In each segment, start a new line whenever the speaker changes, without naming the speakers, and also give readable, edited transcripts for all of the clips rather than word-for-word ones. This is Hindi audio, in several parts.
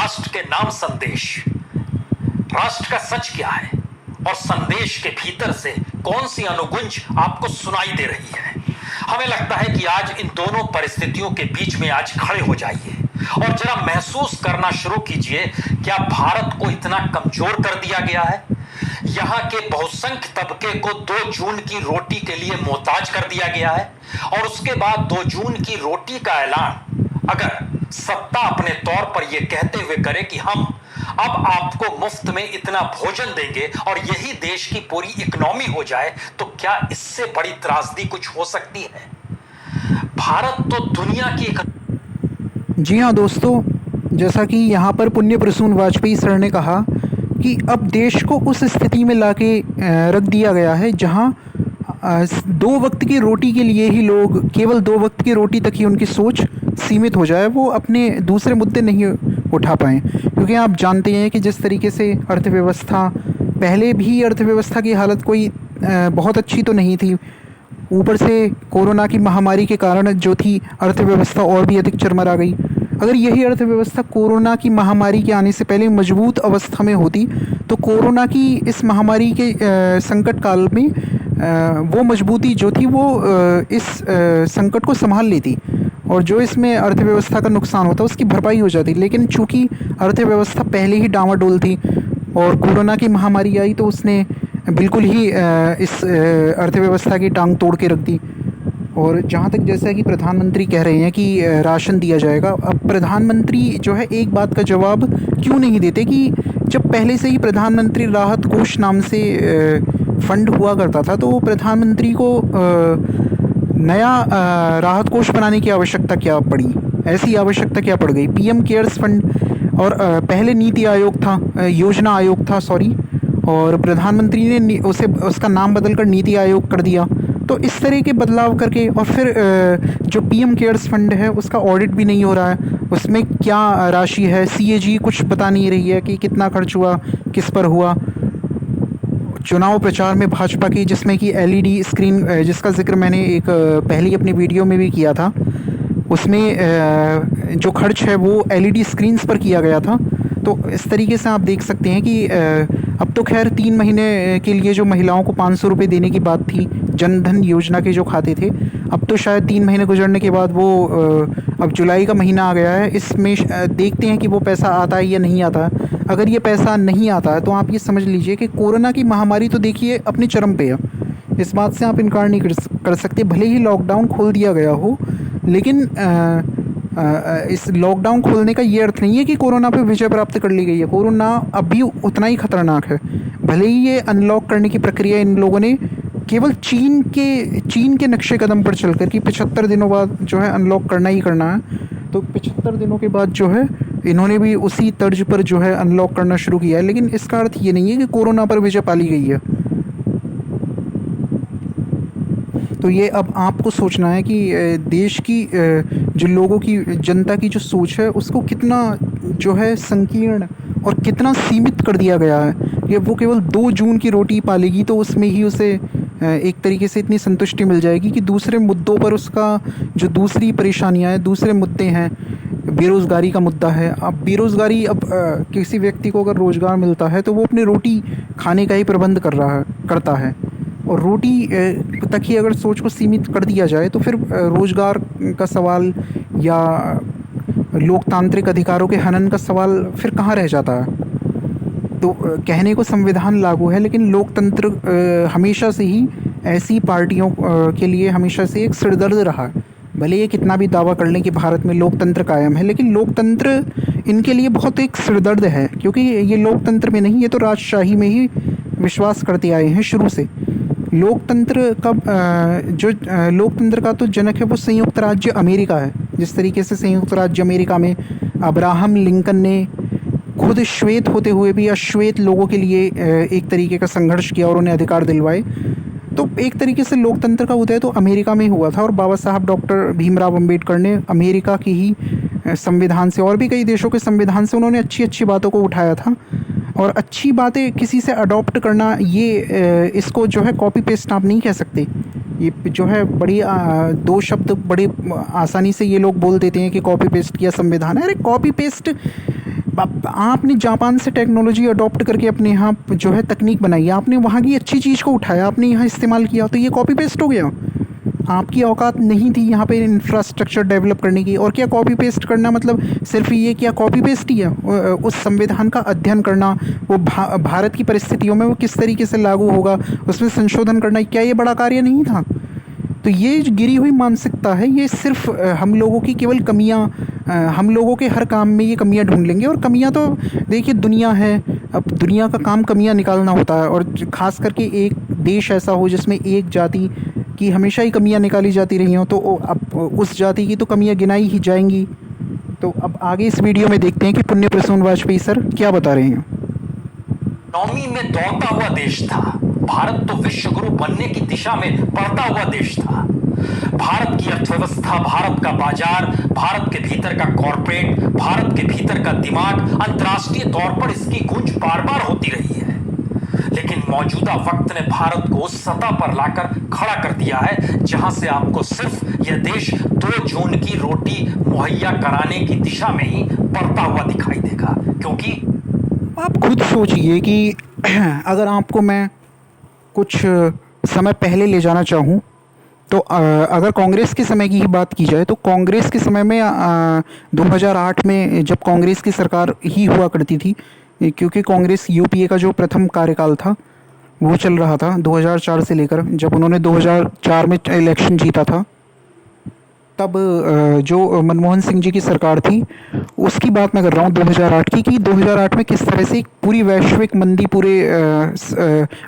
राष्ट्र के नाम संदेश, राष्ट्र का सच क्या है और संदेश के भीतर से कौन सी अनुगुंज आपको सुनाई दे रही है। हमें लगता है कि आज इन दोनों परिस्थितियों के बीच में आज खड़े हो जाइए और जरा महसूस करना शुरू कीजिए, क्या भारत को इतना कमजोर कर दिया गया है? यहाँ के बहुसंख्य तबके को 2 जून की रोटी के लिए मोहताज कर दिया गया है और उसके बाद 2 जून की रोटी का ऐलान अगर सत्ता अपने तौर पर यह कहते हुए करे कि हम अब आपको मुफ्त में इतना भोजन देंगे और यही देश की पूरी इकोनॉमी हो जाए, तो क्या इससे बड़ी त्रासदी कुछ हो सकती है? भारत तो दुनिया की
जी हाँ दोस्तों, जैसा कि यहाँ पर पुण्य प्रसून वाजपेयी सर ने कहा कि अब देश को उस स्थिति में लाके रख दिया गया है जहाँ 2 वक्त की रोटी के लिए ही लोग, केवल 2 वक्त की रोटी तक ही उनकी सोच सीमित हो जाए, वो अपने दूसरे मुद्दे नहीं उठा पाएँ। क्योंकि आप जानते हैं कि जिस तरीके से अर्थव्यवस्था, पहले भी अर्थव्यवस्था की हालत कोई बहुत अच्छी तो नहीं थी, ऊपर से कोरोना की महामारी के कारण जो थी अर्थव्यवस्था और भी अधिक चरमरा गई। अगर यही अर्थव्यवस्था कोरोना की महामारी के आने से पहले मजबूत अवस्था में होती तो कोरोना की इस महामारी के संकट काल में वो मजबूती जो थी वो इस संकट को संभाल लेती और जो इसमें अर्थव्यवस्था का नुकसान होता उसकी भरपाई हो जाती। लेकिन चूंकि अर्थव्यवस्था पहले ही डामाडोल थी और कोरोना की महामारी आई तो उसने बिल्कुल ही इस अर्थव्यवस्था की टांग तोड़ के रख दी। और जहाँ तक जैसा कि प्रधानमंत्री कह रहे हैं कि राशन दिया जाएगा, अब प्रधानमंत्री जो है एक बात का जवाब क्यों नहीं देते कि जब पहले से ही प्रधानमंत्री राहत कोष नाम से फंड हुआ करता था तो प्रधानमंत्री को नया राहत कोष बनाने की आवश्यकता क्या पड़ी, ऐसी आवश्यकता क्या पड़ गई। पीएम केयर्स फंड और पहले नीति आयोग था, योजना आयोग था सॉरी, और प्रधानमंत्री ने उसे उसका नाम बदलकर नीति आयोग कर दिया। तो इस तरह के बदलाव करके और फिर जो पीएम केयर्स फंड है उसका ऑडिट भी नहीं हो रहा है, उसमें क्या राशि है, सीएजी कुछ बता नहीं रही है कि कितना खर्च हुआ, किस पर हुआ। चुनाव प्रचार में भाजपा की, जिसमें कि एलईडी स्क्रीन, जिसका जिक्र मैंने एक पहली अपनी वीडियो में भी किया था, उसमें जो खर्च है वो एलईडी स्क्रीन्स पर किया गया था। तो इस तरीके से आप देख सकते हैं कि अब तो खैर 3 महीने के लिए जो महिलाओं को 500 रुपये देने की बात थी जनधन योजना के जो खाते थे, अब तो शायद 3 महीने गुजरने के बाद वो अब जुलाई का महीना आ गया है, इसमें देखते हैं कि वो पैसा आता है या नहीं आता है। अगर ये पैसा नहीं आता है तो आप ये समझ लीजिए कि कोरोना की महामारी तो देखिए अपने चरम पे है, इस बात से आप इनकार नहीं कर सकते। भले ही लॉकडाउन खोल दिया गया हो, लेकिन इस लॉकडाउन खोलने का ये अर्थ नहीं है कि कोरोना पे विजय प्राप्त कर ली गई है। कोरोना अब भी उतना ही खतरनाक है। भले ही ये अनलॉक करने की प्रक्रिया इन लोगों ने केवल चीन के नक्शे कदम पर चलकर कि 75 दिनों बाद जो है अनलॉक करना ही करना है, तो 75 दिनों के बाद जो है इन्होंने भी उसी तर्ज पर जो है अनलॉक करना शुरू किया है। लेकिन इसका अर्थ ये नहीं है कि कोरोना पर विजय पा ली गई है। तो ये अब आपको सोचना है कि देश की जो लोगों की, जनता की जो सोच है उसको कितना जो है संकीर्ण और कितना सीमित कर दिया गया है। ये वो केवल 2 जून की रोटी पालेगी तो उसमें ही उसे एक तरीके से इतनी संतुष्टि मिल जाएगी कि दूसरे मुद्दों पर उसका जो दूसरी परेशानियां हैं, दूसरे मुद्दे हैं, बेरोज़गारी का मुद्दा है। अब बेरोज़गारी, अब किसी व्यक्ति को अगर रोज़गार मिलता है तो वो अपनी रोटी खाने का ही प्रबंध करता है और रोटी तक ही अगर सोच को सीमित कर दिया जाए तो फिर रोज़गार का सवाल या लोकतांत्रिक अधिकारों के हनन का सवाल फिर कहाँ रह जाता है। तो कहने को संविधान लागू है, लेकिन लोकतंत्र हमेशा से ही ऐसी पार्टियों के लिए हमेशा से एक सिरदर्द रहा। भले ये कितना भी दावा कर लें कि भारत में लोकतंत्र कायम है, लेकिन लोकतंत्र इनके लिए बहुत एक सिरदर्द है, क्योंकि ये लोकतंत्र में नहीं, ये तो राजशाही में ही विश्वास करते आए हैं शुरू से। लोकतंत्र का तो जनक है वो संयुक्त राज्य अमेरिका है। जिस तरीके से संयुक्त राज्य अमेरिका में अब्राहम लिंकन ने खुद श्वेत होते हुए भी अश्वेत लोगों के लिए एक तरीके का संघर्ष किया और उन्हें अधिकार दिलवाए, तो एक तरीके से लोकतंत्र का उदय तो अमेरिका में हुआ था। और बाबा साहब डॉक्टर भीमराव अंबेडकर ने अमेरिका की ही संविधान से और भी कई देशों के संविधान से उन्होंने अच्छी अच्छी बातों को उठाया था। और अच्छी बातें किसी से अडॉप्ट करना, ये इसको जो है कॉपी पेस्ट आप नहीं कह सकते। ये जो है बड़ी 2 शब्द बड़े आसानी से ये लोग बोल देते हैं कि कॉपी पेस्ट किया संविधान है। अरे कॉपी पेस्ट आपने जापान से टेक्नोलॉजी अडॉप्ट करके अपने यहाँ जो है तकनीक बनाई, आपने वहाँ की अच्छी चीज़ को उठाया, आपने यहाँ इस्तेमाल किया, तो ये कॉपी पेस्ट हो गया। आपकी औकात नहीं थी यहाँ पे इंफ्रास्ट्रक्चर डेवलप करने की, और क्या कॉपी पेस्ट करना मतलब सिर्फ ये क्या कॉपी पेस्ट ही है? उस संविधान का अध्ययन करना, वो भारत की परिस्थितियों में वो किस तरीके से लागू होगा, उसमें संशोधन करना, क्या ये बड़ा कार्य नहीं था? तो ये जो गिरी हुई मानसिकता है, ये सिर्फ हम लोगों की केवल कमियां, हम लोगों के हर काम में ये कमियां ढूंढ लेंगे। और कमियां तो देखिए दुनिया है, अब दुनिया का काम कमियां निकालना होता है, और ख़ास करके एक देश ऐसा हो जिसमें एक जाति की हमेशा ही कमियां निकाली जाती रही हों, तो अब उस जाति की तो कमियां गिनाई ही जाएंगी। तो अब आगे इस वीडियो में देखते हैं कि पुण्य प्रसून वाजपेयी सर क्या बता रहे हैं।
इकोनॉमी में दौड़ता हुआ देश था भारत, तो विश्व गुरु बनने की दिशा में बढ़ता हुआ देश था। भारत की अर्थव्यवस्था, भारत का बाजार, भारत के भीतर का कॉरपोरेट, भारत के भीतर का दिमाग, अंतर्राष्ट्रीय तौर पर इसकी गूंज बार बार होती रही है। लेकिन मौजूदा वक्त ने भारत को उस सतह पर लाकर खड़ा कर दिया है जहां से आपको सिर्फ यह देश 2 जून की रोटी मुहैया कराने की दिशा में ही बढ़ता हुआ दिखाई देगा। क्योंकि
आप खुद सोचिए कि अगर आपको मैं कुछ समय पहले ले जाना चाहूँ, तो अगर कांग्रेस के समय की ही बात की जाए, तो कांग्रेस के समय में 2008 में जब कांग्रेस की सरकार ही हुआ करती थी, क्योंकि कांग्रेस यूपीए का जो प्रथम कार्यकाल था वो चल रहा था 2004 से लेकर, जब उन्होंने 2004 में इलेक्शन जीता था, तब जो मनमोहन सिंह जी की सरकार थी उसकी बात मैं कर रहा हूँ 2008 की, कि 2008 में किस तरह से एक पूरी वैश्विक मंदी पूरे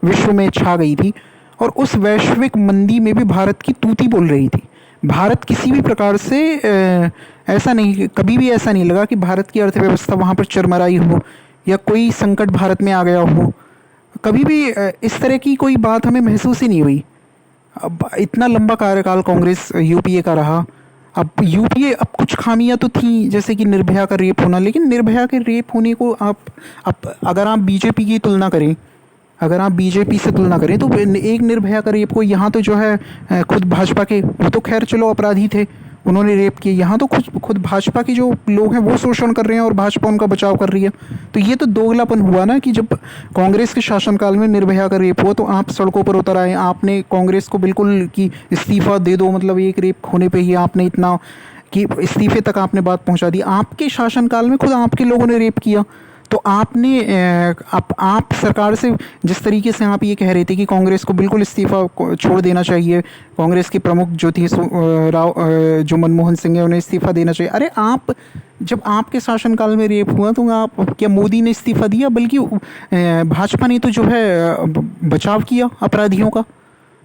विश्व में छा गई थी, और उस वैश्विक मंदी में भी भारत की तूती बोल रही थी। भारत किसी भी प्रकार से ऐसा नहीं, कभी भी ऐसा नहीं लगा कि भारत की अर्थव्यवस्था वहाँ पर चरमराई हो या कोई संकट भारत में आ गया हो। कभी भी इस तरह की कोई बात हमें महसूस ही नहीं हुई। अब इतना लंबा कार्यकाल कांग्रेस यूपीए का रहा। अब यूपीए, अब कुछ खामियां तो थी, जैसे कि निर्भया का रेप होना, लेकिन निर्भया के रेप होने को आप अगर आप बीजेपी की तुलना करें, अगर आप बीजेपी से तुलना करें, तो एक निर्भया का रेप को यहाँ तो जो है खुद भाजपा के, वो तो खैर चलो अपराधी थे, उन्होंने रेप किए, यहाँ तो खुद भाजपा के जो लोग हैं वो शोषण कर रहे हैं और भाजपा उनका बचाव कर रही है। तो ये तो दोगलापन हुआ ना, कि जब कांग्रेस के शासनकाल में निर्भया का रेप हुआ तो आप सड़कों पर उतर आए, आपने कांग्रेस को बिल्कुल कि इस्तीफा दे दो, मतलब एक रेप होने पे ही आपने इतना कि इस्तीफे तक आपने बात पहुंचा दी। आपके शासनकाल में खुद आपके लोगों ने रेप किया, तो आपने आप सरकार से जिस तरीके से आप ये कह रहे थे कि कांग्रेस को बिल्कुल इस्तीफा छोड़ देना चाहिए, कांग्रेस के प्रमुख जो थी जो मनमोहन सिंह है उन्हें इस्तीफा देना चाहिए। अरे आप, जब आपके शासनकाल में रेप हुआ तो आप, क्या मोदी ने इस्तीफा दिया? बल्कि भाजपा ने तो जो है बचाव किया अपराधियों का।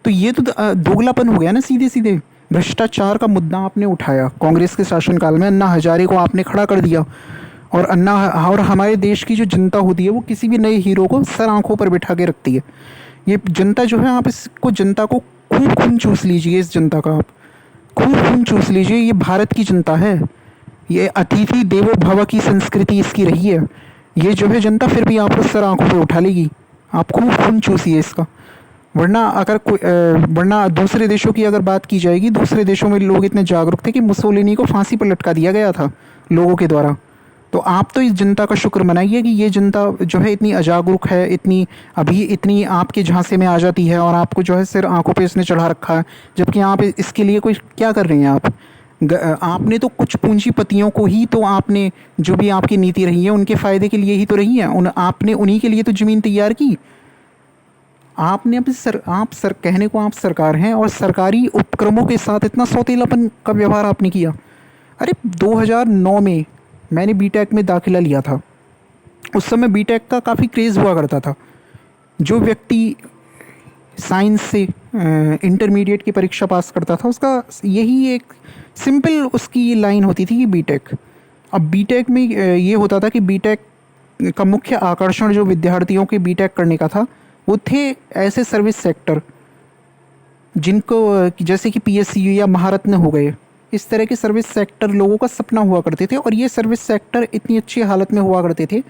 तो ये तो दोगलापन हो गया ना, सीधे सीधे भ्रष्टाचार का मुद्दा आपने उठाया कांग्रेस के शासनकाल में, अन्ना हजारे को आपने खड़ा कर दिया, और हमारे देश की जो जनता होती है वो किसी भी नए हीरो को सर आंखों पर बिठा के रखती है। ये जनता जो है, आप इसको, जनता को खूब खून चूस लीजिए, इस जनता का आप खूब खून चूस लीजिए। ये भारत की जनता है, ये अतिथि देवो भव की संस्कृति इसकी रही है। ये जो है जनता फिर भी आपको सर आंखों पर उठा लेगी, आप खूब खून चूसिए इसका। वरना दूसरे देशों की अगर बात की जाएगी, दूसरे देशों में लोग इतने जागरूक थे कि मुसोलिनी को फांसी पर लटका दिया गया था लोगों के द्वारा। तो आप तो इस जनता का शुक्र मनाइए कि ये जनता जो है इतनी अजागरूक है, इतनी आपके झांसे में आ जाती है, और आपको जो है सिर आंखों पे इसने चढ़ा रखा है, जबकि आप इसके लिए कोई क्या कर रहे हैं? आपने तो कुछ पूंजीपतियों को ही, तो आपने जो भी आपकी नीति रही है उनके फ़ायदे के लिए ही तो रही है, आपने उन्हीं के लिए तो ज़मीन तैयार की। आपने कहने को आप सरकार हैं, और सरकारी उपक्रमों के साथ इतना सौतेलापन का व्यवहार आपने किया। अरे 2009 में मैंने बीटेक में दाखिला लिया था। उस समय बीटेक का काफ़ी क्रेज़ हुआ करता था। जो व्यक्ति साइंस से इंटरमीडिएट की परीक्षा पास करता था, उसका यही एक सिंपल उसकी लाइन होती थी कि बीटेक। अब बीटेक में ये होता था कि बीटेक का मुख्य आकर्षण जो विद्यार्थियों के बीटेक करने का था, वो थे ऐसे सर्विस सेक्टर जिनको, जैसे कि पीएसयू या महारत्न हो गए, इस तरह के सर्विस सेक्टर लोगों का सपना हुआ करते थे। और ये सर्विस सेक्टर इतनी अच्छी हालत में हुआ करते थे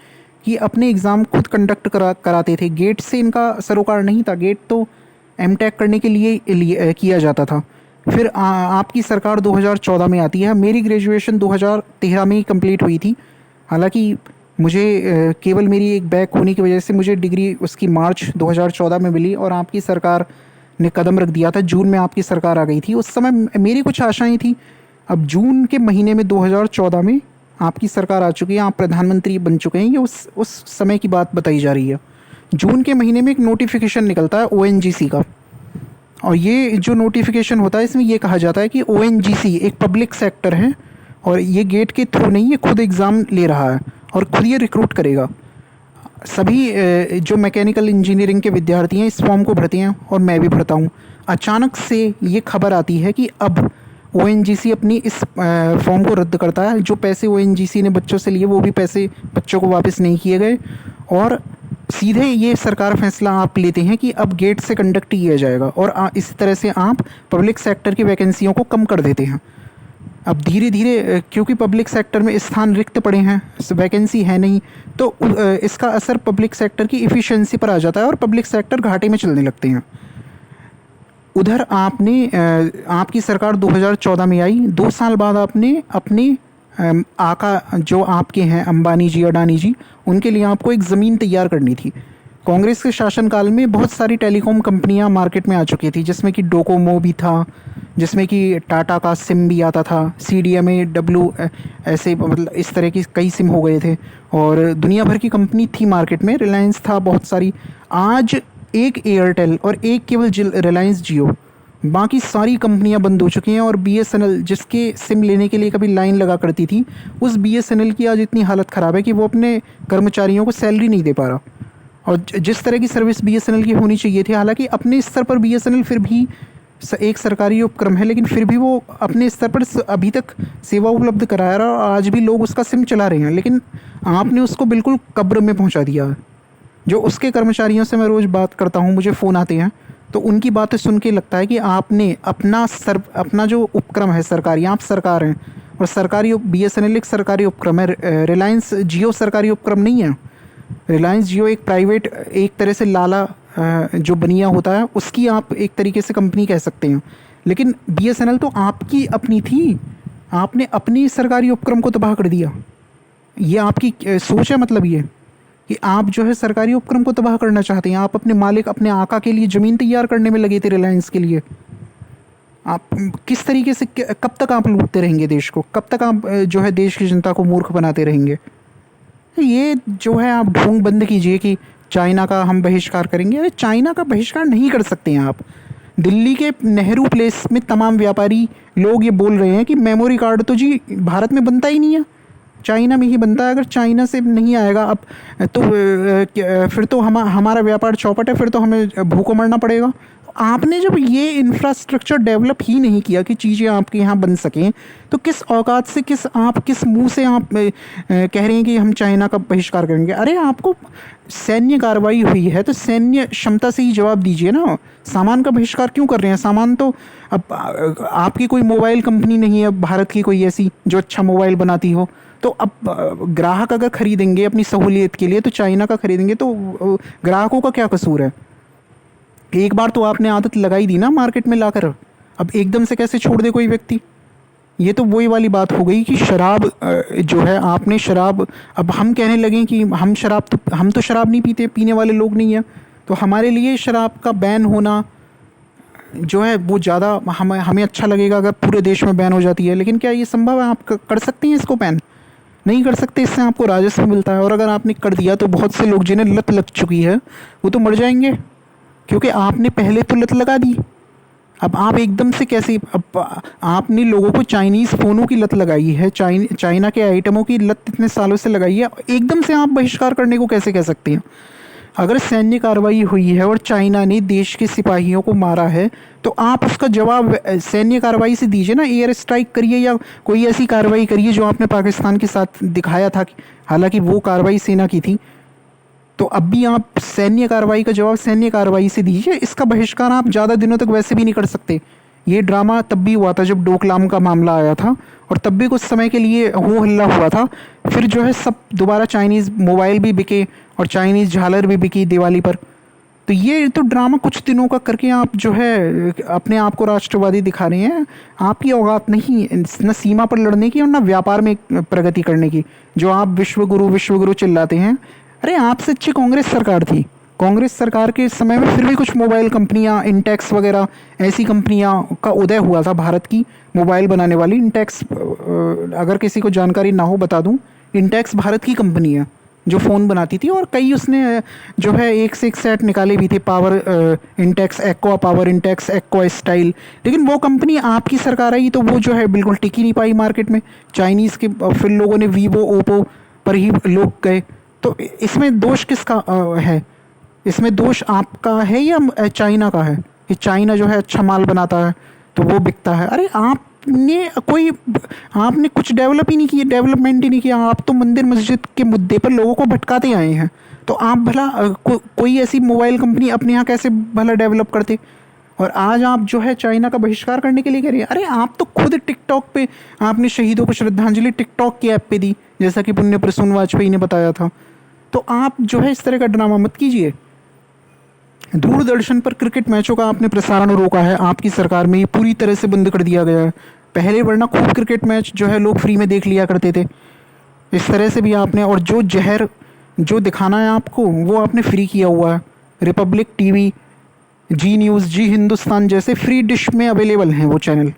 कि अपने एग्ज़ाम खुद कंडक्ट कराते थे। गेट से इनका सरोकार नहीं था, गेट तो एमटेक करने के लिए किया जाता था। फिर आपकी सरकार 2014 में आती है। मेरी ग्रेजुएशन 2013 में ही कंप्लीट हुई थी। हालांकि मुझे केवल मेरी एक बैक होने की वजह से मुझे डिग्री उसकी मार्च 2014 में मिली और आपकी सरकार ने कदम रख दिया था। जून में आपकी सरकार आ गई थी। उस समय मेरी कुछ आशाएं थी। अब जून के महीने में 2014 में आपकी सरकार आ चुकी है, आप प्रधानमंत्री बन चुके हैं। ये उस समय की बात बताई जा रही है। जून के महीने में एक नोटिफिकेशन निकलता है ओएनजीसी का, और ये जो नोटिफिकेशन होता है इसमें ये कहा जाता है कि ओएनजीसी एक पब्लिक सेक्टर है और ये गेट के थ्रू नहीं, ये खुद एग्ज़ाम ले रहा है और खुद ये रिक्रूट करेगा। सभी जो मैकेनिकल इंजीनियरिंग के विद्यार्थी हैं इस फॉर्म को भरते हैं और मैं भी भरता हूँ। अचानक से ये खबर आती है कि अब ओएनजीसी अपनी इस फॉर्म को रद्द करता है। जो पैसे ओएनजीसी ने बच्चों से लिए वो भी पैसे बच्चों को वापस नहीं किए गए, और सीधे ये सरकार फैसला आप लेते हैं कि अब गेट से कंडक्ट किया जाएगा, और इस तरह से आप पब्लिक सेक्टर की वैकेंसियों को कम कर देते हैं। अब धीरे धीरे क्योंकि पब्लिक सेक्टर में स्थान रिक्त पड़े हैं, वैकेंसी है नहीं, तो इसका असर पब्लिक सेक्टर की इफ़िशियंसी पर आ जाता है और पब्लिक सेक्टर घाटे में चलने लगते हैं। उधर आपकी सरकार 2014 में आई। 2 साल बाद आपने अपने आका जो आपके हैं अंबानी जी, अडानी जी, उनके लिए आपको एक ज़मीन तैयार करनी थी। कांग्रेस के शासनकाल में बहुत सारी टेलीकॉम कंपनियां मार्केट में आ चुकी थी, जिसमें कि डोकोमो भी था, जिसमें कि टाटा का सिम भी आता था, CDMA डब्ल्यू, ऐसे मतलब इस तरह की कई सिम हो गए थे, और दुनिया भर की कंपनी थी मार्केट में। रिलायंस था, बहुत सारी। आज एक एयरटेल और एक केवल रिलायंस जियो, बाकी सारी कंपनियां बंद हो चुकी हैं। और BSNL जिसके सिम लेने के लिए कभी लाइन लगा करती थी, उस BSNL की आज इतनी हालत ख़राब है कि वो अपने कर्मचारियों को सैलरी नहीं दे पा रहा। और जिस तरह की सर्विस BSNL की होनी चाहिए थी, हालांकि अपने स्तर पर BSNL फिर भी एक सरकारी उपक्रम है, लेकिन फिर भी वो अपने स्तर पर अभी तक सेवा उपलब्ध करा रहा है और आज भी लोग उसका सिम चला रहे हैं। लेकिन आपने उसको बिल्कुल कब्र में पहुंचा दिया है। जो उसके कर्मचारियों से मैं रोज़ बात करता हूं, मुझे फ़ोन आते हैं, तो उनकी बातें सुन के लगता है कि आपने अपना जो उपक्रम है सरकारी, आप सरकार हैं और सरकारी BSNL एक सरकारी उपक्रम है। रिलायंस जियो सरकारी उपक्रम नहीं है। रिलायंस जियो एक प्राइवेट, एक तरह से लाला जो बनिया होता है उसकी आप एक तरीके से कंपनी कह सकते हैं। लेकिन BSNL तो आपकी अपनी थी, आपने अपनी सरकारी उपक्रम को तबाह कर दिया। ये आपकी सोच है, मतलब ये कि आप जो है सरकारी उपक्रम को तबाह करना चाहते हैं। आप अपने मालिक, अपने आका के लिए ज़मीन तैयार करने में लगे थे रिलायंस के लिए। आप किस तरीके से, कब तक आप लूटते रहेंगे देश को? कब तक आप जो है देश की जनता को मूर्ख बनाते रहेंगे? ये जो है आप ढोंग बंद कीजिए कि चाइना का हम बहिष्कार करेंगे। अरे चाइना का बहिष्कार नहीं कर सकते हैं आप। दिल्ली के नेहरू प्लेस में तमाम व्यापारी लोग ये बोल रहे हैं कि मेमोरी कार्ड तो जी भारत में बनता ही नहीं है, चाइना में ही बनता है। अगर चाइना से नहीं आएगा अब तो फिर तो हमारा व्यापार चौपट है, फिर तो हमें भूखों मरना पड़ेगा। आपने जब ये इंफ्रास्ट्रक्चर डेवलप ही नहीं किया कि चीज़ें आपके यहाँ बन सकें, तो किस औकात से, किस मुंह से आप कह रहे हैं कि हम चाइना का बहिष्कार करेंगे? अरे आपको सैन्य कार्रवाई हुई है तो सैन्य क्षमता से ही जवाब दीजिए ना। सामान का बहिष्कार क्यों कर रहे हैं? सामान तो अब आपकी कोई मोबाइल कंपनी नहीं है भारत की कोई ऐसी जो अच्छा मोबाइल बनाती हो, तो अब ग्राहक अगर खरीदेंगे अपनी सहूलियत के लिए तो चाइना का खरीदेंगे, तो ग्राहकों का क्या कसूर है? एक बार तो आपने आदत लगाई दी ना मार्केट में लाकर, अब एकदम से कैसे छोड़ दे कोई व्यक्ति? ये तो वही वाली बात हो गई कि शराब जो है, आपने शराब, अब हम कहने लगे कि हम तो शराब नहीं पीते, पीने वाले लोग नहीं हैं, तो हमारे लिए शराब का बैन होना जो है वो ज़्यादा हमें अच्छा लगेगा अगर पूरे देश में बैन हो जाती है। लेकिन क्या ये संभव है? आप कर सकते हैं इसको बैन? नहीं कर सकते। इससे आपको राजस्व मिलता है, और अगर आपने कर दिया तो बहुत से लोग जिन्हें लत लग चुकी है वो तो मर जाएंगे, क्योंकि आपने पहले तो लत लगा दी। अब आप एकदम से कैसे, अब आपने लोगों को चाइनीज़ फ़ोनों की लत लगाई है, चाइना के आइटमों की लत इतने सालों से लगाई है, एकदम से आप बहिष्कार करने को कैसे कह सकते हैं? अगर सैन्य कार्रवाई हुई है और चाइना ने देश के सिपाहियों को मारा है, तो आप उसका जवाब सैन्य कार्रवाई से दीजिए ना। एयर स्ट्राइक करिए या कोई ऐसी कार्रवाई करिए जो आपने पाकिस्तान के साथ दिखाया था, हालांकि वो कार्रवाई सेना की थी। तो अब भी आप सैन्य कार्रवाई का जवाब सैन्य कार्रवाई से दीजिए। इसका बहिष्कार आप ज़्यादा दिनों तक वैसे भी नहीं कर सकते। ये ड्रामा तब भी हुआ था जब डोकलाम का मामला आया था, और तब भी कुछ समय के लिए हो हल्ला हुआ था। फिर जो है सब दोबारा चाइनीज़ मोबाइल भी बिके और चाइनीज़ झालर भी बिकी दिवाली पर। तो ये तो ड्रामा कुछ दिनों का करके आप जो है अपने आप को राष्ट्रवादी दिखा रहे हैं। आपकी औकात नहीं न सीमा पर लड़ने की और न व्यापार में प्रगति करने की। जो आप विश्व गुरु चिल्लाते हैं, अरे आपसे अच्छी कांग्रेस सरकार थी। कांग्रेस सरकार के समय में फिर भी कुछ मोबाइल कंपनियां, इंटेक्स वगैरह ऐसी कंपनियां का उदय हुआ था। भारत की मोबाइल बनाने वाली इंटेक्स, अगर किसी को जानकारी ना हो बता दूं, इंटेक्स भारत की कंपनी है जो फ़ोन बनाती थी। और कई उसने जो है एक से एक सेट निकाले भी थे, power Intex aqua power, Intex aqua style. लेकिन वो कंपनी आपकी सरकार आई तो वो जो है बिल्कुल टिक ही नहीं पाई मार्केट में। चाइनीज़ के फिर लोगों ने वीवो, ओप्पो पर ही लोग गए। तो इसमें दोष किसका है? इसमें दोष आपका है या चाइना का है? कि चाइना जो है अच्छा माल बनाता है तो वो बिकता है। अरे आपने कुछ डेवलप ही नहीं किया, डेवलपमेंट ही नहीं किया। आप तो मंदिर मस्जिद के मुद्दे पर लोगों को भटकाते आए हैं। तो आप भला कोई ऐसी मोबाइल कंपनी अपने यहाँ कैसे भला डेवलप करते? और आज आप जो है चाइना का बहिष्कार करने के लिए कह रहे हैं। अरे आप तो खुद टिकटॉक पे आपने शहीदों को श्रद्धांजलि टिकटॉक की ऐप पे दी, जैसा कि पुण्य प्रसून वाजपेयी ने बताया था। तो आप जो है इस तरह का ड्रामा मत कीजिए। दूरदर्शन पर क्रिकेट मैचों का आपने प्रसारण रोका है, आपकी सरकार में ये पूरी तरह से बंद कर दिया गया है। पहले वरना खूब क्रिकेट मैच जो है लोग फ्री में देख लिया करते थे। इस तरह से भी आपने, और जो जहर जो दिखाना है आपको वो आपने फ्री किया हुआ है। रिपब्लिक टीवी, जी न्यूज़, जी हिंदुस्तान जैसे फ्री डिश में अवेलेबल हैं वो चैनल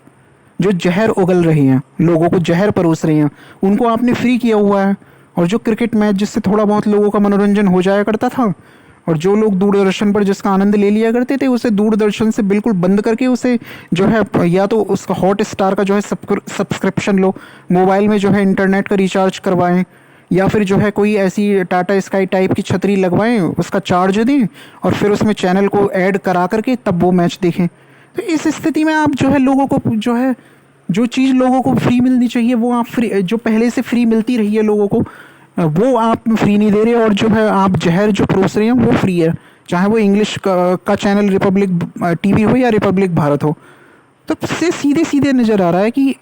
जो जहर उगल रहे हैं, लोगों को जहर परोस रहे हैं, उनको आपने फ्री किया हुआ है। और जो क्रिकेट मैच जिससे थोड़ा बहुत लोगों का मनोरंजन हो जाया करता था, और जो लोग दूरदर्शन पर जिसका आनंद ले लिया करते थे, उसे दूरदर्शन से बिल्कुल बंद करके उसे जो है या तो उसका हॉट स्टार का जो है सब्सक्रिप्शन लो, मोबाइल में जो है इंटरनेट का रिचार्ज करवाएं, या फिर जो है कोई ऐसी टाटा स्काई टाइप की छतरी लगवाएं, उसका चार्ज दें और फिर उसमें चैनल को ऐड करा करके तब वो मैच देखें। तो इस स्थिति में आप जो है लोगों को जो है जो चीज़ लोगों को फ्री मिलनी चाहिए वो आप फ्री, जो पहले से फ्री मिलती रही है लोगों को, वो आप फ्री नहीं दे रहे। और जो है आप जहर जो परोस रहे हैं वो फ्री है, चाहे वो इंग्लिश का चैनल रिपब्लिक टीवी हो या रिपब्लिक भारत हो। तो इससे सीधे सीधे नज़र आ रहा है कि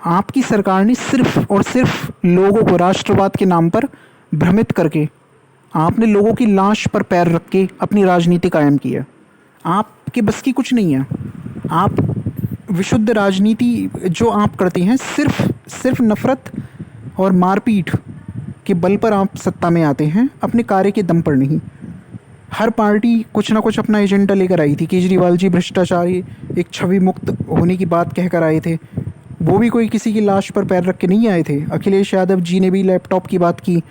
आपकी सरकार ने सिर्फ और सिर्फ लोगों को राष्ट्रवाद के नाम पर भ्रमित करके आपने लोगों की लाश पर पैर रख के अपनी राजनीति कायम की है। आपके बस की कुछ नहीं है। आप विशुद्ध राजनीति जो आप करते हैं सिर्फ नफरत और मारपीट के बल पर आप सत्ता में आते हैं, अपने कार्य के दम पर नहीं। हर पार्टी कुछ ना कुछ अपना एजेंडा लेकर आई थी। केजरीवाल जी भ्रष्टाचारी, एक छवि मुक्त होने की बात कहकर आए थे, वो भी कोई किसी की लाश पर पैर रख के नहीं आए थे। अखिलेश यादव जी ने भी लैपटॉप की बात की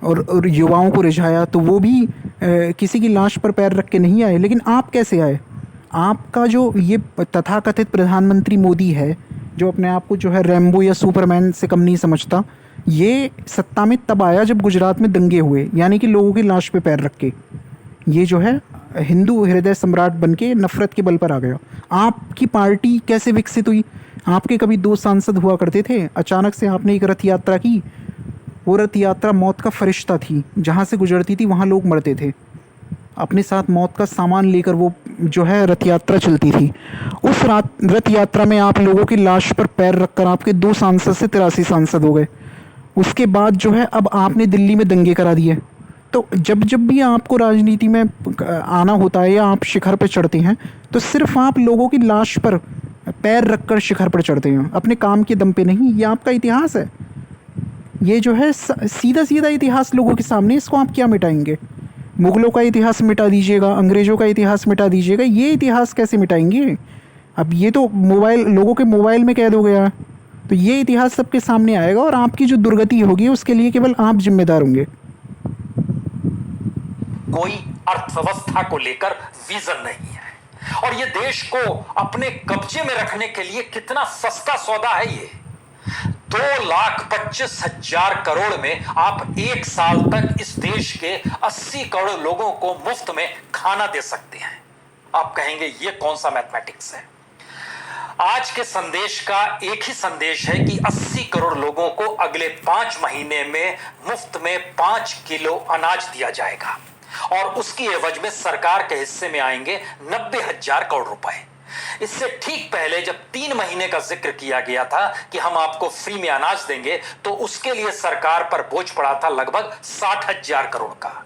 और युवाओं को रिझाया, तो वो भी किसी की लाश पर पैर रख के नहीं आए। लेकिन आप कैसे आए? आपका जो ये तथाकथित प्रधानमंत्री मोदी है, जो अपने आप को जो है रैम्बो या सुपरमैन से कम नहीं समझता, ये सत्ता में तब आया जब गुजरात में दंगे हुए, यानी कि लोगों की लाश पे पैर रख के। ये जो है हिंदू हृदय सम्राट बन के नफरत के बल पर आ गया। आपकी पार्टी कैसे विकसित हुई? आपके कभी 2 सांसद हुआ करते थे, अचानक से आपने एक रथ यात्रा की। वो रथ यात्रा मौत का फरिश्ता थी, जहाँ से गुजरती थी वहाँ लोग मरते थे। अपने साथ मौत का सामान लेकर वो जो है रथ यात्रा चलती थी। उस रथ यात्रा में आप लोगों की लाश पर पैर रखकर आपके 2 सांसद से 83 सांसद हो गए। उसके बाद जो है अब आपने दिल्ली में दंगे करा दिए। तो जब भी आपको राजनीति में आना होता है या आप शिखर पर चढ़ते हैं, तो सिर्फ आप लोगों की लाश पर पैर रखकर शिखर पर चढ़ते हैं, अपने काम के दम पे नहीं। ये आपका इतिहास है। ये जो है सीधा सीधा इतिहास लोगों के सामने, इसको आप क्या मिटाएंगे? मुगलों का इतिहास मिटा दीजिएगा, अंग्रेज़ों का इतिहास मिटा दीजिएगा, ये इतिहास कैसे मिटाएंगे? अब ये तो मोबाइल, लोगों के मोबाइल में कैद हो गया है, तो ये इतिहास सबके सामने आएगा और आपकी जो दुर्गति होगी उसके लिए केवल आप जिम्मेदार होंगे।
कोई अर्थव्यवस्था को लेकर विजन नहीं है और ये देश को अपने कब्जे में रखने के लिए कितना सस्ता सौदा है ये। 2,25,000 करोड़ में आप 1 साल तक इस देश के 80 करोड़ लोगों को मुफ्त में खाना दे सकते हैं। आप कहेंगे ये कौन सा मैथमेटिक्स है? आज के संदेश का एक ही संदेश है कि 80 करोड़ लोगों को अगले 5 महीने में मुफ्त में 5 किलो अनाज दिया जाएगा और उसकी एवज में सरकार के हिस्से में आएंगे 90,000 करोड़ रुपए। इससे ठीक पहले जब 3 महीने का जिक्र किया गया था कि हम आपको फ्री में अनाज देंगे, तो उसके लिए सरकार पर बोझ पड़ा था लगभग 60,000 करोड़ का।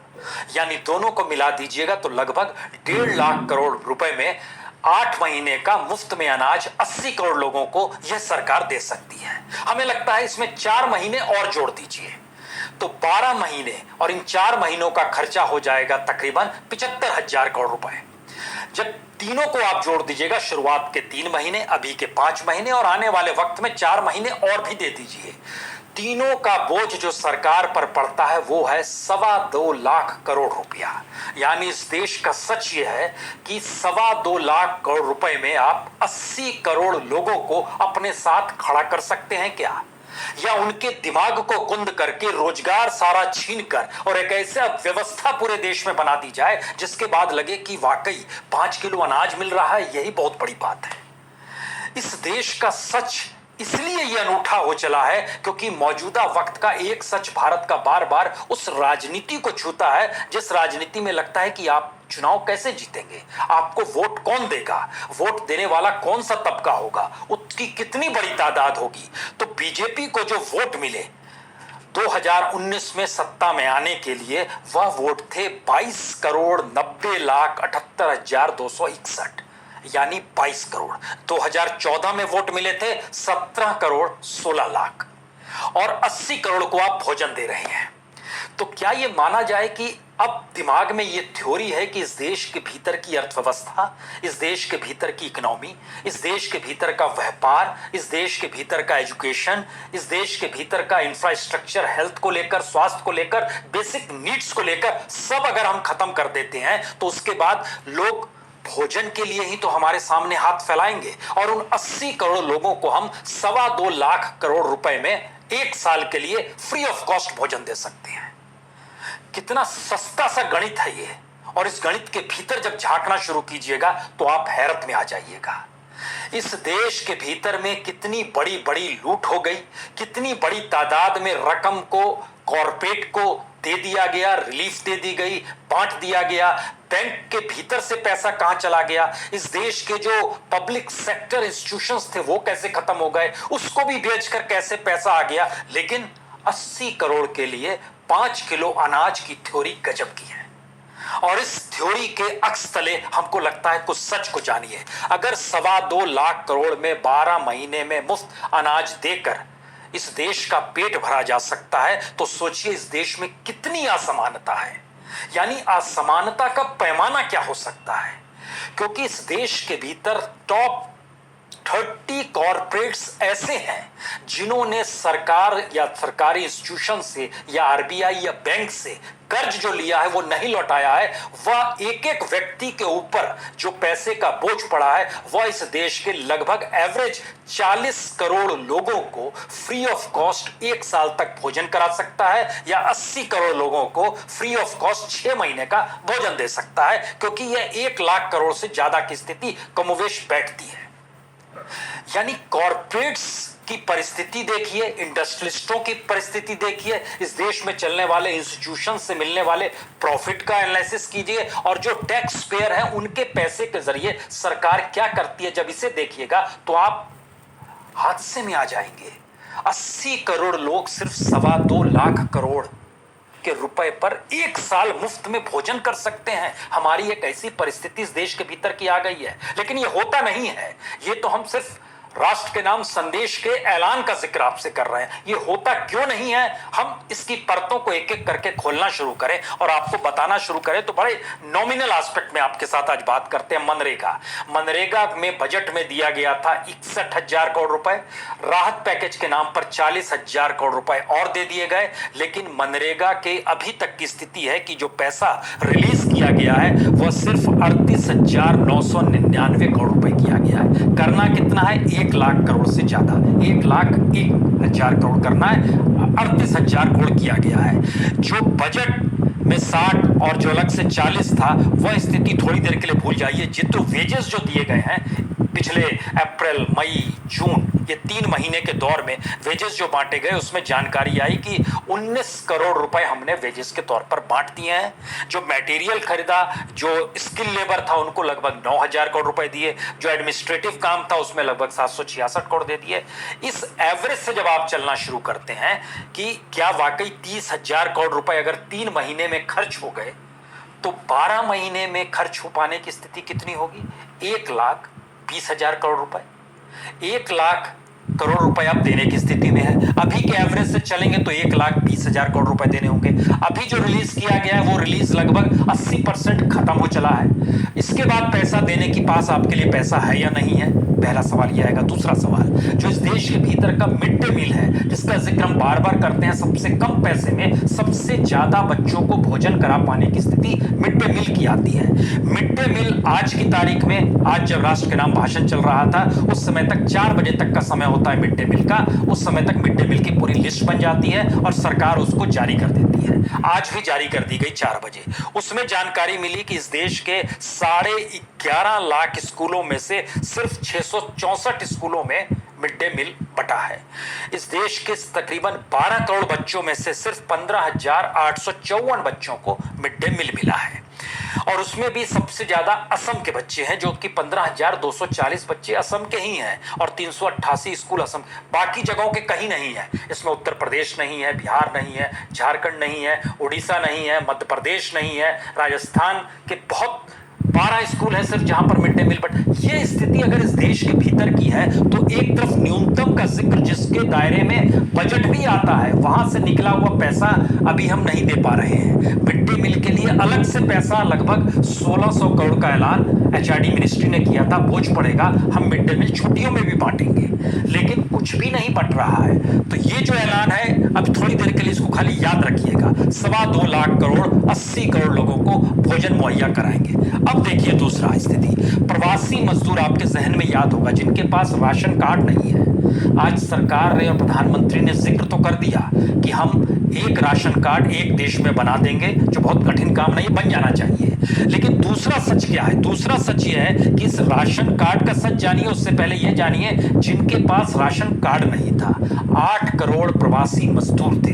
यानी दोनों को मिला दीजिएगा तो लगभग 1.5 लाख करोड़ रुपए में 8 महीने का मुफ्त में अनाज 80 करोड़ लोगों को यह सरकार दे सकती है। हमें लगता है इसमें 4 महीने और जोड़ दीजिए तो 12 महीने, और इन 4 महीनों का खर्चा हो जाएगा तकरीबन 75,000 करोड़ रुपए। जब तीनों को आप जोड़ दीजिएगा, शुरुआत के 3 महीने, अभी के 5 महीने और आने वाले वक्त में 4 महीने और भी दे दीजिए, तीनों का बोझ जो सरकार पर पड़ता है वो है 2.25 लाख करोड़ रुपया। यानी इस देश का सच ये है कि 2.25 लाख करोड़ रुपए में आप 80 करोड़ लोगों को अपने साथ खड़ा कर सकते हैं क्या? या उनके दिमाग को कुंद करके रोजगार सारा छीन कर और एक ऐसा व्यवस्था पूरे देश में बना दी जाए जिसके बाद लगे कि वाकई 5 किलो अनाज मिल रहा है, यही बहुत बड़ी बात है। इस देश का सच इसलिए यह अनूठा हो चला है क्योंकि मौजूदा वक्त का एक सच भारत का बार बार उस राजनीति को छूता है जिस राजनीति में लगता है कि आप चुनाव कैसे जीतेंगे, आपको वोट कौन देगा, वोट देने वाला कौन सा तबका होगा, उसकी कितनी बड़ी तादाद होगी। तो बीजेपी को जो वोट मिले 2019 में सत्ता में आने के लिए, वह वोट थे 22,90,78,261, यानी 22 करोड़। 2014 में वोट मिले थे 17 करोड़ 16 लाख, और 80 करोड़ को आप भोजन दे रहे हैं। तो क्या यह माना जाए कि अब दिमाग में यह थ्योरी है कि इस देश के भीतर की अर्थव्यवस्था, इस देश के भीतर की इकोनॉमी, इस देश के भीतर का व्यापार, इस देश के भीतर का एजुकेशन, इस देश के भीतर का इंफ्रास्ट्रक्चर, हेल्थ को लेकर, स्वास्थ्य को लेकर, बेसिक नीड्स को लेकर सब अगर हम खत्म कर देते हैं तो उसके बाद लोग भोजन के लिए ही तो हमारे सामने हाथ फैलाएंगे, और उन 80 करोड़ लोगों को हम 2.25 लाख करोड़ रुपए में 1 साल के लिए फ्री ऑफ कॉस्ट भोजन दे सकते हैं। कितना सस्ता सा गणित है ये, और इस गणित के भीतर जब झांकना शुरू कीजिएगा तो आप हैरत में आ जाइएगा। इस देश के भीतर में कितनी बड़ी बड़ी लूट हो गई, कितनी बड़ी तादाद में रकम को कॉर्पोरेट को दे दिया गया, रिलीफ दे दी गई, बांट दिया गया, बैंक के भीतर से पैसा कहां चला गया, इस देश के जो पब्लिक सेक्टर इंस्टीट्यूशंस थे वो कैसे खत्म हो गए, उसको भी बेचकर कैसे पैसा आ गया। लेकिन 80 करोड़ के लिए 5 किलो अनाज की थ्योरी गजब की है, और इस थ्योरी के अक्स तले हमको लगता है कुछ सच को जानिए। अगर 2.25 लाख करोड़ में 12 महीने में मुफ्त अनाज देकर इस देश का पेट भरा जा सकता है तो सोचिए इस देश में कितनी असमानता है, यानी असमानता का पैमाना क्या हो सकता है। क्योंकि इस देश के भीतर टॉप 30 कॉर्पोरेट्स ऐसे हैं जिन्होंने सरकार या सरकारी इंस्टीट्यूशन से या आरबीआई या बैंक से कर्ज जो लिया है वो नहीं लौटाया है। वह एक एक व्यक्ति के ऊपर जो पैसे का बोझ पड़ा है वह इस देश के लगभग एवरेज 40 करोड़ लोगों को फ्री ऑफ कॉस्ट 1 साल तक भोजन करा सकता है, या 80 करोड़ लोगों को फ्री ऑफ कॉस्ट 6 महीने का भोजन दे सकता है, क्योंकि यह 1 लाख करोड़ से ज्यादा की स्थिति कमोवेश बैठती है। यानी कॉर्पोरेट्स की परिस्थिति देखिए, इंडस्ट्रियलिस्टों की परिस्थिति देखिए, इस देश में चलने वाले इंस्टीट्यूशन से मिलने वाले प्रॉफिट का एनालिसिस कीजिए, और जो टैक्स पेयर हैं उनके पैसे के जरिए सरकार क्या करती है, जब इसे देखिएगा तो आप हादसे में आ जाएंगे। 80 करोड़ लोग सिर्फ 2.25 लाख करोड़ के रुपए पर 1 साल मुफ्त में भोजन कर सकते हैं। हमारी एक ऐसी परिस्थिति इस देश के भीतर की आ गई है, लेकिन ये होता नहीं है। ये तो हम सिर्फ राष्ट्र के नाम संदेश के ऐलान का जिक्र आपसे कर रहे हैं। ये होता क्यों नहीं है, हम इसकी परतों को एक एक करके खोलना शुरू करें और आपको बताना शुरू करें तो बड़े नॉमिनल एस्पेक्ट में आपके साथ आज बात करते हैं। मनरेगा में बजट में दिया गया था 61,000 करोड़ रुपए, राहत पैकेज के नाम पर 40,000 करोड़ रुपए और दे दिए गए, लेकिन मनरेगा के अभी तक की स्थिति है कि जो पैसा रिलीज किया गया है वह सिर्फ 38,999 करोड़ रुपए किया गया है। करना कितना है, 1 लाख करोड़ से ज्यादा, 1,01,000 करोड़ करना है, 38,000 करोड़ किया गया है। जो बजट में 60 और जो अलग से 40 था वह स्थिति थोड़ी देर के लिए भूल जाइए। जितने वेजेस जो दिए गए हैं पिछले अप्रैल, मई, जून, ये 3 महीने के दौर में वेजेस जो बांटे गए उसमें जानकारी आई कि 19 करोड़ रुपए हमने वेजेस के तौर पर बांट दिए हैं। जो मटेरियल खरीदा, जो स्किल लेबर था उनको लगभग 9,000 करोड़ रुपए दिए, जो एडमिनिस्ट्रेटिव काम था उसमें लगभग 766 करोड़ दे दिए। इस एवरेज से जब आप चलना शुरू करते हैं कि क्या वाकई 30,000 करोड़ रुपए अगर 3 महीने में खर्च हो गए तो 12 महीने में खर्च हो पाने की स्थिति कितनी होगी? 1,20,000 करोड़ रुपए। 1,00,000 करोड़ रुपए आप देने की स्थिति में है। अभी के एवरेज से चलेंगे तो 1,20,000 करोड़ रुपए देने होंगे। अभी जो रिलीज किया गया है वो रिलीज लगभग 80% खत्म हो चला है। इसके बाद पैसा देने के पास आपके लिए पैसा है या नहीं है, पहला सवाल यह आएगा। दूसरा सवाल, जो इस देश के भीतर का मिड डे मील है जिसका जिक्र हम बार बार करते हैं, सबसे कम पैसे में सबसे ज्यादा बच्चों को भोजन करा पाने की स्थिति मिड डे मील की आती है। मिड डे मील आज की तारीख में, आज जब राष्ट्र के नाम भाषण चल रहा था उस समय तक 4 बजे तक का समय होता है मिड डे मील का। उस समय तक मिड डे मील की पूरी लिस्ट बन जाती है और सरकार उसको जारी कर देती है। आज भी जारी कर दी गई 4 बजे। उसमें जानकारी मिली कि इस देश के 11.5 लाख स्कूलों में से सिर्फ 664 स्कूलों में मिड डे मील बटा है। इस देश के तकरीबन 12 करोड़ बच्चों में से सिर्फ 15,854 बच्चों को मिड डे मील मिला है। और उसमें भी सबसे ज्यादा असम के बच्चे हैं, जो कि 15,240 बच्चे असम के ही हैं और 388 स्कूल असम, बाकी जगहों के कहीं नहीं है। इसमें उत्तर प्रदेश नहीं है, बिहार नहीं है, झारखंड नहीं है, उड़ीसा नहीं है, मध्य प्रदेश नहीं है, राजस्थान के बहुत 12 स्कूल है सिर्फ जहां पर मिड डे मील। बट ये स्थिति अगर इस देश के भीतर की है तो एक तरफ न्यूनतम का जिक्र जिसके दायरे में बजट भी आता है, वहां से निकला हुआ पैसा अभी हम नहीं दे पा रहे हैं। मिड डे मील के लिए अलग से पैसा लगभग 1600 करोड़ का ऐलान एचआरडी मिनिस्ट्री ने किया था, बोझ पड़ेगा, हम मिड डे मील छुट्टियों में भी बांटेंगे, लेकिन कुछ भी नहीं बट रहा है। तो ये जो ऐलान है, अब थोड़ी देर के लिए इसको खाली याद रखिएगा, 2.25 लाख करोड़ 80 करोड़ लोगों को भोजन मुहैया कराएंगे। अब देखिए दूसरा स्थिति, प्रवासी मजदूर आपके जहन में याद होगा जिनके पास राशन कार्ड नहीं है। आज सरकार ने और प्रधानमंत्री ने जिक्र तो कर दिया कि हम एक राशन कार्ड एक देश में बना देंगे, जो बहुत कठिन काम नहीं, बन जाना चाहिए। लेकिन दूसरा सच क्या है? दूसरा सच यह है कि इस राशन कार्ड का सच जानिए, उससे पहले यह जानिए जिनके पास राशन कार्ड नहीं था। 8 करोड़ प्रवासी मजदूर थे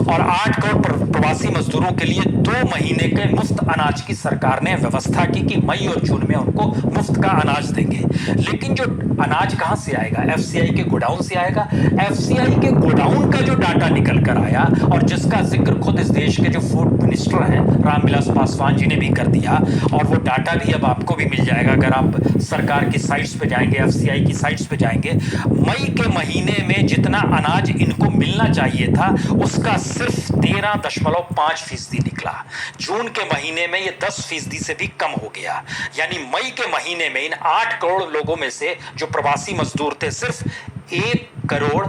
और 8 करोड़ प्रवासी मजदूरों के लिए 2 महीने के मुफ्त अनाज की सरकार ने व्यवस्था की कि मई और जून में उनको मुफ्त का अनाज देंगे। लेकिन जो अनाज कहां से आएगा? एफसीआई के गोडाउन से आएगा। एफसीआई के गोडाउन का जो डाटा निकल कर आया और जिसका जिक्र खुद इस देश के जो फूड मिनिस्टर हैं रामविलास पासवान जी ने भी कर दिया, और वो डाटा भी अब आपको भी मिल जाएगा अगर आप सरकार की साइट्स पे जाएंगे, एफसीआई की साइट्स पे जाएंगे। मई के महीने में जितना अनाज इनको मिलना चाहिए था उसका सिर्फ 13.5% निकला। जून के महीने में ये 10% से भी कम हो गया। यानी मई के महीने में इन 8 करोड़ लोगों में से जो प्रवासी मजदूर थे, सिर्फ 1 करोड़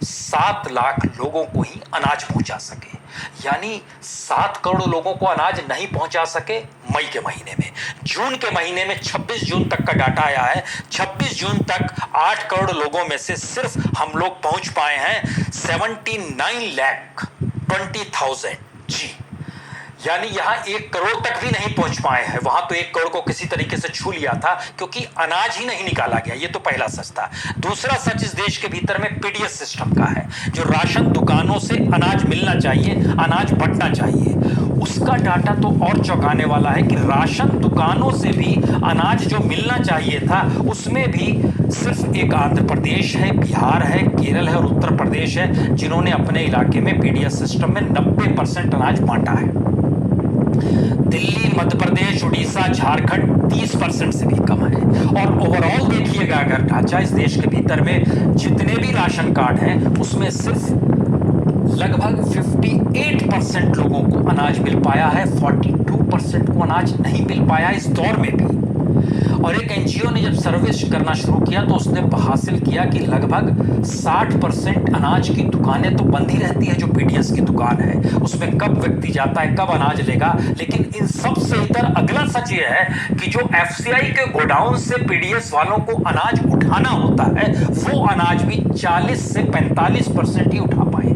7 लाख लोगों को ही अनाज पहुंचा सके। यानी 7 करोड़ लोगों को अनाज नहीं पहुंचा सके मई के महीने में। जून के महीने में 26 जून तक का डाटा आया है, 26 जून तक 8 करोड़ लोगों में से सिर्फ हम लोग पहुंच पाए हैं 79,20,000 जी। यानी यहां 1 करोड़ तक भी नहीं पहुंच पाए हैं। वहां तो 1 करोड़ को किसी तरीके से छू लिया था क्योंकि अनाज ही नहीं निकाला गया। ये तो पहला सच था। दूसरा सच इस देश के भीतर में पीडीएस सिस्टम का है। जो राशन दुकानों से अनाज मिलना चाहिए, अनाज बंटना चाहिए, उसका डाटा तो और चौंकाने वाला है कि राशन दुकानों से भी अनाज जो मिलना चाहिए था उसमें भी सिर्फ एक आंध्र प्रदेश है, बिहार है, केरल है और उत्तर प्रदेश है जिन्होंने अपने इलाके में पीडीएस सिस्टम में 90% अनाज बांटा है। दिल्ली, मध्य प्रदेश, उड़ीसा, झारखंड 30% से भी कम है। और ओवरऑल देखिएगा अगर ढांचा इस देश के भीतर में जितने भी राशन कार्ड हैं उसमें सिर्फ लगभग 58% लोगों को अनाज मिल पाया है, 42% को अनाज नहीं मिल पाया इस दौर में भी। और एक एनजीओ ने जब सर्वे करना शुरू किया तो उसने हासिल किया कि लगभग 60% अनाज की दुकानें तो बंद ही रहती है। जो पीडीएस की दुकान है उसमें कब व्यक्ति जाता है, कब अनाज लेगा। लेकिन इन सब से इतर अगला सच ये है कि जो एफसीआई के गोडाउन से पीडीएस वालों को अनाज उठाना होता है वो अनाज भी 40 से 45% ही उठा पाए।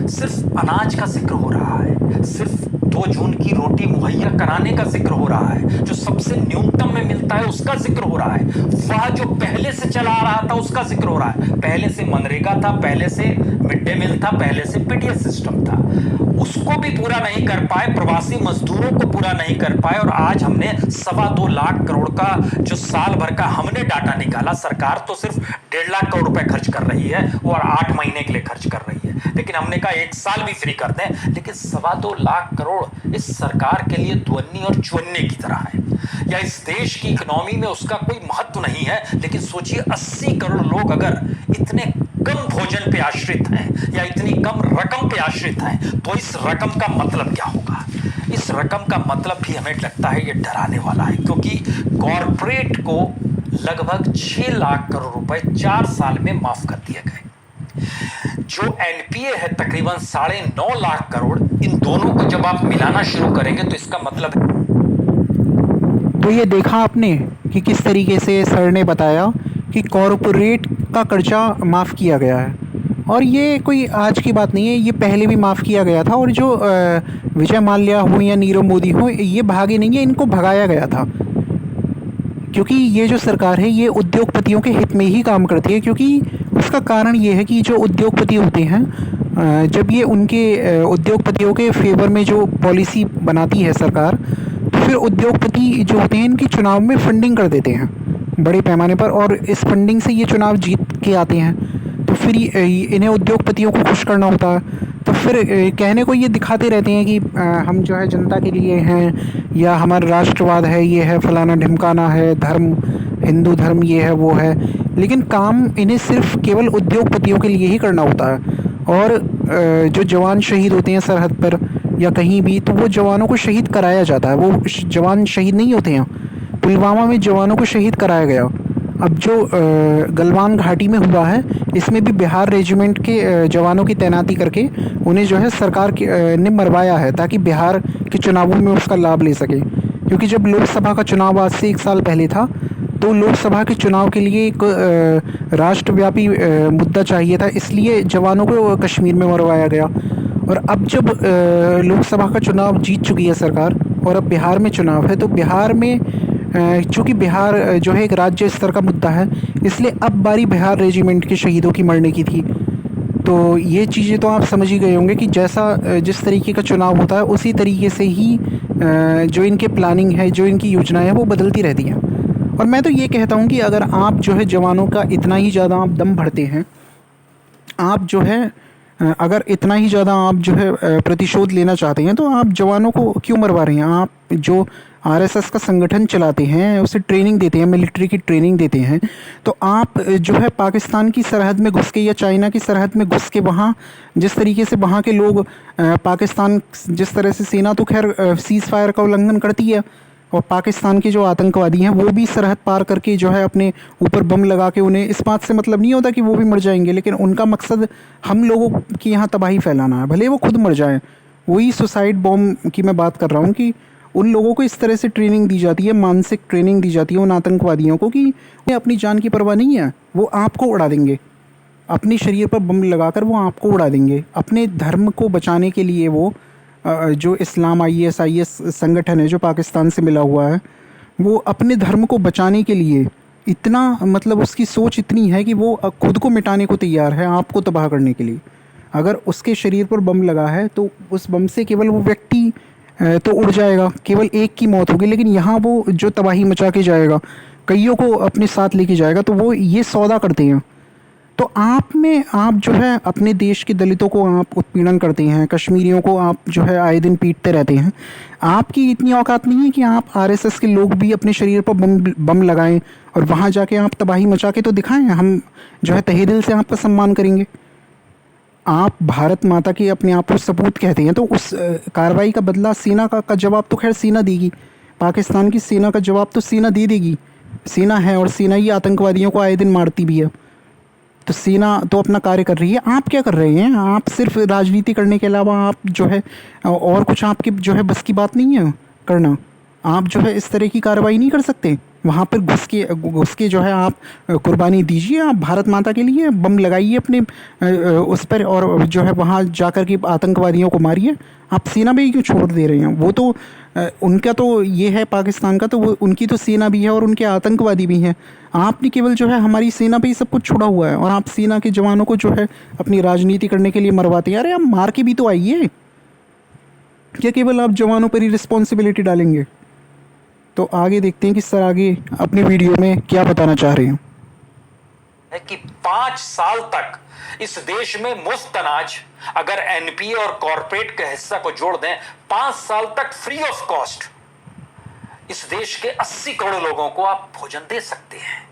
सिर्फ अनाज का जिक्र हो रहा है। सिर्फ 2 2 जून की रोटी मुहैया कराने का जिक्र हो रहा है, जो सबसे न्यूनतम में मिलता है उसका जिक्र हो रहा है, वह जो पहले से चला आ रहा था उसका जिक्र हो रहा है। पहले से मनरेगा था, पहले से मिड डे मील था, पहले से पीडीएस सिस्टम था, उसको भी पूरा नहीं कर पाए, प्रवासी मजदूरों को पूरा नहीं कर पाए। और आज हमने 2.25 लाख करोड़ का जो साल भर का हमने डाटा निकाला, सरकार तो सिर्फ 1.5 लाख करोड़ रुपए खर्च कर रही है और 8 महीने के लिए खर्च कर रही है, लेकिन हमने कहा 1 साल भी फ्री कर दें। लेकिन 2.25 लाख करोड़ इस सरकार के लिए दुअन्नी और चुन्नी की तरह है, या इस देश की इकोनॉमी में उसका कोई महत्व नहीं है। लेकिन सोचिए 80 करोड़ लोग अगर इतने कम भोजन पे आश्रित हैं या इतनी कम रकम पे आश्रित हैं, तो इस रकम का मतलब क्या होगा? इस रकम का मतलब भी हमें लगता है ये डराने वाला है, क्योंकि कॉरपोरेट को लगभग 6 लाख करोड़ रुपए 4 साल में माफ कर दिए गए। जो एनपीए है तकरीबन 9.5 लाख करोड़, इन दोनों को जब आप मिलाना शुरू करेंगे तो इसका मतलब है।
तो ये देखा आपने कि किस तरीके से सर ने बताया कि कॉरपोरेट का कर्जा माफ़ किया गया है, और ये कोई आज की बात नहीं है, ये पहले भी माफ़ किया गया था। और जो विजय माल्या हो या नीरव मोदी हो, ये भागे नहीं है, इनको भगाया गया था, क्योंकि ये जो सरकार है ये उद्योगपतियों के हित में ही काम करती है। क्योंकि उसका कारण ये है कि जो उद्योगपति होते हैं, जब ये उनके उद्योगपतियों के फेवर में जो पॉलिसी बनाती है सरकार, तो फिर उद्योगपति जो होते हैं इनकी चुनाव में फंडिंग कर देते हैं बड़े पैमाने पर, और इस फंडिंग से ये चुनाव जीत के आते हैं। तो फिर इन्हें उद्योगपतियों को खुश करना होता है, तो फिर कहने को ये दिखाते रहते हैं कि हम जो है जनता के लिए हैं, या हमारा राष्ट्रवाद है, ये है फलाना ढिमकाना है, धर्म हिंदू धर्म ये है वो है। लेकिन काम इन्हें सिर्फ केवल उद्योगपतियों के लिए ही करना होता है। और जो जवान शहीद होते हैं सरहद पर या कहीं भी, तो वो जवानों को शहीद कराया जाता है, वो जवान शहीद नहीं होते हैं। पुलवामा में जवानों को शहीद कराया गया। अब जो गलवान घाटी में हुआ है, इसमें भी बिहार रेजिमेंट के जवानों की तैनाती करके उन्हें जो है सरकार ने मरवाया है, ताकि बिहार के चुनावों में उसका लाभ ले सके। क्योंकि जब लोकसभा का चुनाव आज से 1 साल पहले था, तो लोकसभा के चुनाव के लिए एक राष्ट्रव्यापी मुद्दा चाहिए था, इसलिए जवानों को कश्मीर में मरवाया गया। और अब जब लोकसभा का चुनाव जीत चुकी है सरकार और अब बिहार में चुनाव है, तो बिहार में चूँकि बिहार जो है एक राज्य स्तर का मुद्दा है, इसलिए अब बारी बिहार रेजिमेंट के शहीदों की मरने की थी। तो ये चीज़ें तो आप समझ ही गए होंगे कि जैसा जिस तरीके का चुनाव होता है, उसी तरीके से ही जो इनके प्लानिंग है, जो इनकी योजनाएं हैं, वो बदलती रहती हैं। और मैं तो ये कहता हूँ कि अगर आप जो है जवानों का इतना ही ज़्यादा आप दम भरते हैं, आप जो है अगर इतना ही ज़्यादा आप जो है प्रतिशोध लेना चाहते हैं, तो आप जवानों को क्यों मरवा रहे हैं? आप जो आरएसएस का संगठन चलाते हैं, उसे ट्रेनिंग देते हैं, मिलिट्री की ट्रेनिंग देते हैं, तो आप जो है पाकिस्तान की सरहद में घुस के या चाइना की सरहद में घुस के वहाँ जिस तरीके से वहाँ के लोग पाकिस्तान जिस तरह से सेना तो खैर सीज़ फायर का उल्लंघन करती है, और पाकिस्तान के जो आतंकवादी हैं वो भी सरहद पार करके जो है अपने ऊपर बम लगा के, उन्हें इस बात से मतलब नहीं होता कि वो भी मर जाएंगे, लेकिन उनका मकसद हम लोगों की यहाँ तबाही फैलाना है, भले वो खुद मर जाएं। वही सुसाइड बॉम्ब की मैं बात कर रहा हूँ कि उन लोगों को इस तरह से ट्रेनिंग दी जाती है, मानसिक ट्रेनिंग दी जाती है उन आतंकवादियों को कि उन्हें अपनी जान की परवाह नहीं है, वो आपको उड़ा देंगे, अपने शरीर पर बम लगाकर वो आपको उड़ा देंगे। अपने धर्म को बचाने के लिए वो जो इस्लाम ISIS संगठन है जो पाकिस्तान से मिला हुआ है, वो अपने धर्म को बचाने के लिए इतना मतलब उसकी सोच इतनी है कि वो खुद को मिटाने को तैयार है आपको तबाह करने के लिए। अगर उसके शरीर पर बम लगा है तो उस बम से केवल वो व्यक्ति तो उड़ जाएगा, केवल एक की मौत होगी, लेकिन यहाँ वो जो तबाही मचा के जाएगा, कईयों को अपने साथ लेके जाएगा। तो वो ये सौदा करते हैं। तो आप जो है अपने देश के दलितों को आप उत्पीड़न करते हैं, कश्मीरियों को आप जो है आए दिन पीटते रहते हैं। आपकी इतनी औकात नहीं है कि आप RSS के लोग भी अपने शरीर पर बम लगाएं और वहाँ जाके आप तबाही मचा के तो दिखाएं, हम जो है तहे दिल से आपका सम्मान करेंगे। आप भारत माता के अपने आप को सपूत कहते हैं, तो उस कार्रवाई का बदला सेना का जवाब तो खैर सेना देगी, पाकिस्तान की सेना का जवाब तो सेना दे देगी। सेना है और सेना ही आतंकवादियों को आए दिन मारती भी है, तो सेना तो अपना कार्य कर रही है। आप क्या कर रहे हैं? आप सिर्फ राजनीति करने के अलावा आप जो है और कुछ आपके जो है बस की बात नहीं है करना। आप जो है इस तरह की कार्रवाई नहीं कर सकते, वहाँ पर घुस के जो है आप कुर्बानी दीजिए, आप भारत माता के लिए बम लगाइए अपने उस पर, और जो है वहाँ जाकर के आतंकवादियों को मारिए। आप सेना भी क्यों छोड़ दे रहे हैं? वो तो उनका तो ये है पाकिस्तान का, तो वो उनकी तो सेना भी है और उनके आतंकवादी भी हैं। आपने केवल जो है हमारी सेना पे ही सब कुछ छोड़ा हुआ है, और आप सेना के जवानों को जो है अपनी राजनीति करने के लिए मरवाते हैं। अरे आप मार के भी तो आइए, क्या केवल आप जवानों पर ही रिस्पॉन्सिबिलिटी डालेंगे? तो आगे देखते हैं कि सर आगे अपने वीडियो में क्या बताना चाह रहे हैं।
है कि 5 साल तक इस देश में मुफ्त अनाज, अगर एनपीए और कॉर्पोरेट के हिस्सा को जोड़ दें, 5 साल तक फ्री ऑफ कॉस्ट इस देश के 80 करोड़ लोगों को आप भोजन दे सकते हैं।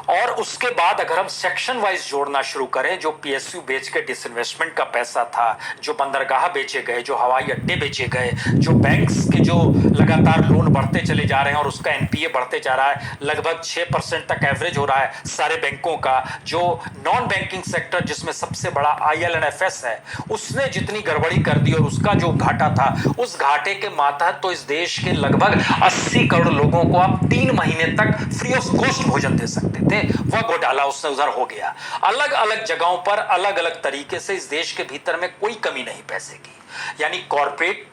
और उसके बाद अगर हम सेक्शन वाइज जोड़ना शुरू करें, जो पीएसयू बेच के डिसइन्वेस्टमेंट का पैसा था, जो बंदरगाह बेचे गए, जो हवाई अड्डे बेचे गए, जो बैंक्स के जो लगातार लोन बढ़ते चले जा रहे हैं और उसका एनपीए बढ़ते जा रहा है, लगभग 6% तक एवरेज हो रहा है सारे बैंकों का, जो नॉन बैंकिंग सेक्टर जिसमें सबसे बड़ा आईएलएनएफएस है, उसने जितनी गड़बड़ी कर दी और उसका जो घाटा था, उस घाटे के मातहत तो इस देश के लगभग 80 करोड़ लोगों को आप 3 महीने तक फ्री ऑफ कॉस्ट भोजन दे सकते थे। वह घोटाला उसने उधर हो गया। अलग अलग जगहों पर अलग अलग तरीके से इस देश के भीतर में कोई कमी नहीं पैसे की, यानी कॉर्पोरेट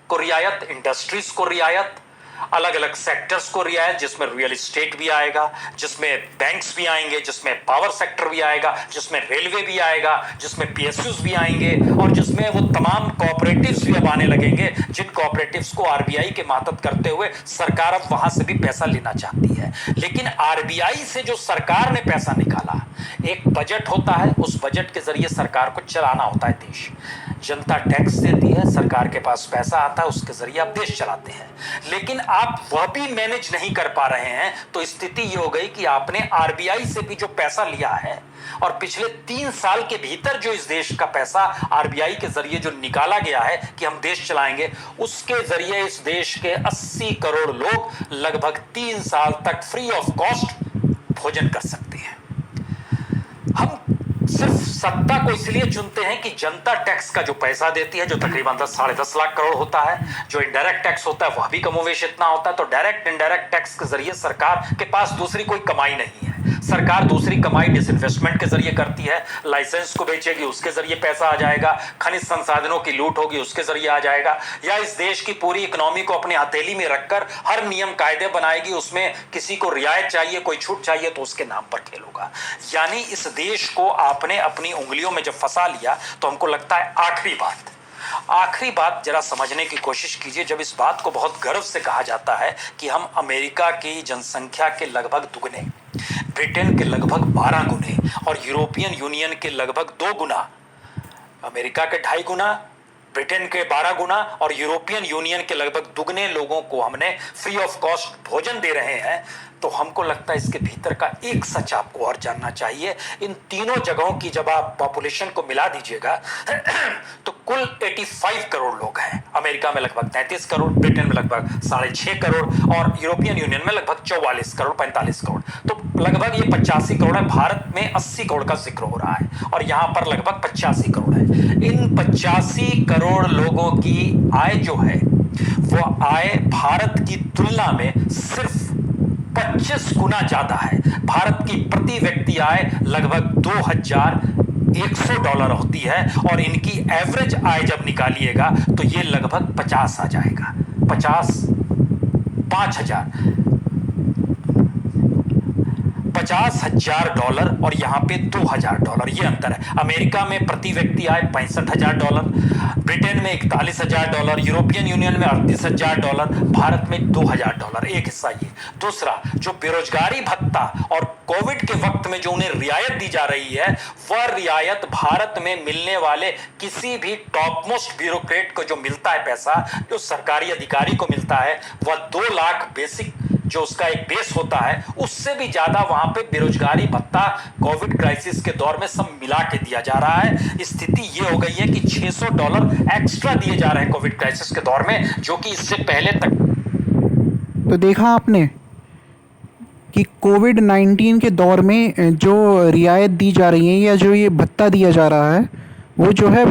को रियायत, इंडस्ट्रीज को रियायत, अलग अलग सेक्टर्स को रियायत, जिसमें रियल एस्टेट भी आएगा, जिसमें बैंक्स भी आएंगे, जिसमें पावर सेक्टर भी आएगा, जिसमें रेलवे भी आएगा, जिसमें पीएसयूज भी आएंगे, और जिसमें वो तमाम कोऑपरेटिव्स भी अब आने लगेंगे, जिन कोऑपरेटिव्स को आरबीआई के मातहत करते हुए सरकार अब वहां से भी पैसा लेना चाहती है। लेकिन आरबीआई से जो सरकार ने पैसा निकाला, एक बजट होता है, उस बजट के जरिए सरकार को चलाना होता है देश। जनता टैक्स देती है, सरकार के पास पैसा आता है, उसके जरिए आप देश चलाते हैं। लेकिन आप वह भी मैनेज नहीं कर पा रहे हैं, तो स्थिति ये हो गई कि आपने आरबीआई से भी जो पैसा लिया है, और पिछले 3 साल के भीतर जो इस देश का पैसा आरबीआई के जरिए जो निकाला गया है कि हम देश चलाएंगे, उसके जरिए इस देश के 80 करोड़ लोग लगभग 3 साल तक फ्री ऑफ कॉस्ट भोजन कर सकते हैं। हम सिर्फ सत्ता को इसलिए चुनते हैं कि जनता टैक्स का जो पैसा देती है, जो तकरीबन 10-10.5 लाख करोड़ होता है, जो इनडायरेक्ट टैक्स होता है वह भी कमोवेश इतना होता है, तो डायरेक्ट इनडायरेक्ट टैक्स के जरिए सरकार के पास दूसरी कोई कमाई नहीं है। सरकार दूसरी कमाई डिसइन्वेस्टमेंट के जरिए करती है, लाइसेंस को बेचेगी, उसके जरिए पैसा आ जाएगा, खनिज संसाधनों की लूट होगी, उसके जरिए आ जाएगा, या इस देश की पूरी इकोनॉमी को अपने हथेली में रखकर हर नियम कायदे बनाएगी, उसमें किसी को रियायत चाहिए, कोई छूट चाहिए तो उसके नाम पर खेल होगा। यानी इस देश को आपने अपनी उंगलियों में जब फंसा लिया, तो हमको लगता है आखिरी बात जरा समझने की कोशिश कीजिए। जब इस बात को बहुत गर्व से कहा जाता है कि हम अमेरिका की जनसंख्या के लगभग दुगने, ब्रिटेन के लगभग 12 गुने और यूरोपियन यूनियन के लगभग 2 गुना, अमेरिका के 2.5 गुना, ब्रिटेन के 12 गुना और यूरोपियन यूनियन के लगभग दुगने लोगों को हमने फ्री ऑफ कॉस्ट भोजन दे रहे हैं, तो हमको लगता है इसके भीतर का एक सच आपको और जानना चाहिए। इन तीनों जगहों की जब आप पॉपुलेशन को मिला दीजिएगा तो कुल 85 करोड़ लोग हैं। अमेरिका में लगभग 33 करोड़, ब्रिटेन में लगभग 6.5 करोड़ और यूरोपियन यूनियन में लगभग 44 करोड़, 45 करोड़, तो लगभग ये 85 करोड़ है। भारत में 80 करोड़ का जिक्र हो रहा है और यहां पर लगभग 85 करोड़ है। इन 85 करोड़ लोगों की आय जो है, वो आय भारत की तुलना में सिर्फ 25 गुना ज्यादा है। भारत की प्रति व्यक्ति आय लगभग $2,100 होती है और इनकी एवरेज आय जब निकालिएगा तो ये लगभग 50 आ जाएगा, 50,000 डॉलर और यहां पे $2,000, ये अंतर है। अमेरिका में प्रति व्यक्ति आय $65,000, ब्रिटेन में $41,000, यूरोपियन यूनियन में $38,000, भारत में $2,000, एक हिस्सा ये। दूसरा, जो बेरोजगारी भत्ता और कोविड के वक्त में जो उन्हें रियायत दी जा रही है, वह रियायत भारत में मिलने वाले किसी भी टॉप मोस्ट ब्यूरोक्रेट को जो मिलता है पैसा, जो सरकारी अधिकारी को मिलता है, वह 2 लाख बेसिक जो उसका एक बेस होता है, उससे भी ज्यादा वहां पे बेरोजगारी भत्ता कोविड क्राइसिस के दौर में सब मिला के दिया जा रहा है। स्थिति ये हो गई है कि $600 एक्स्ट्रा दिए जा रहे हैं कोविड क्राइसिस के दौर में, जो कि इससे पहले तक।
तो देखा आपने कि कोविड-19 के दौर में जो रियायत दी जा रही है या जो ये भत्ता दिया जा रहा है, वो जो है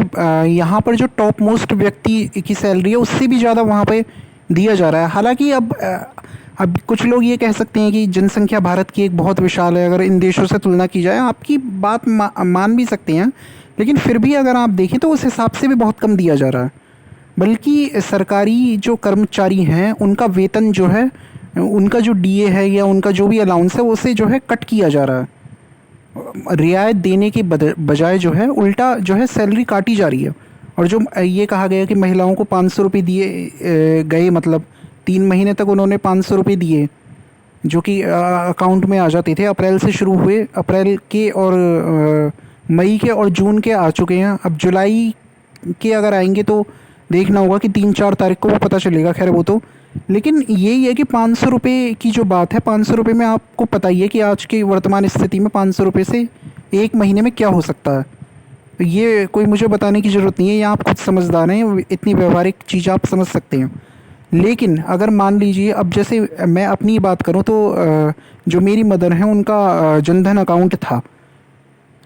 यहाँ पर जो टॉप मोस्ट व्यक्ति की सैलरी है उससे भी ज़्यादा वहाँ पे दिया जा रहा है। हालांकि अब अब कुछ लोग ये कह सकते हैं कि जनसंख्या भारत की एक बहुत विशाल है, अगर इन देशों से तुलना की जाए, आपकी बात मान भी सकते हैं, लेकिन फिर भी अगर आप देखें तो उस हिसाब से भी बहुत कम दिया जा रहा है। बल्कि सरकारी जो कर्मचारी हैं उनका वेतन जो है, उनका जो डीए है या उनका जो भी अलाउंस है उसे जो है कट किया जा रहा है। रियायत देने के बजाय जो है उल्टा जो है सैलरी काटी जा रही है। और जो ये कहा गया कि महिलाओं को 500 रुपये दिए गए, मतलब 3 महीने तक उन्होंने 500 रुपये दिए जो कि अकाउंट में आ जाते थे। अप्रैल से शुरू हुए, अप्रैल के और मई के और जून के आ चुके हैं। अब जुलाई के अगर आएंगे तो देखना होगा कि 3-4 तारीख को वो पता चलेगा, खैर वो तो। लेकिन यही है कि 500 रुपये की जो बात है, 500 रुपये में आपको पता ही है कि आज की वर्तमान स्थिति में 500 रुपये से एक महीने में क्या हो सकता है। तो ये कोई मुझे बताने की ज़रूरत नहीं है, ये आप खुद समझदार हैं, इतनी व्यवहारिक चीज़ आप समझ सकते हैं। लेकिन अगर मान लीजिए, अब जैसे मैं अपनी बात करूं तो जो मेरी मदर हैं उनका जनधन अकाउंट था,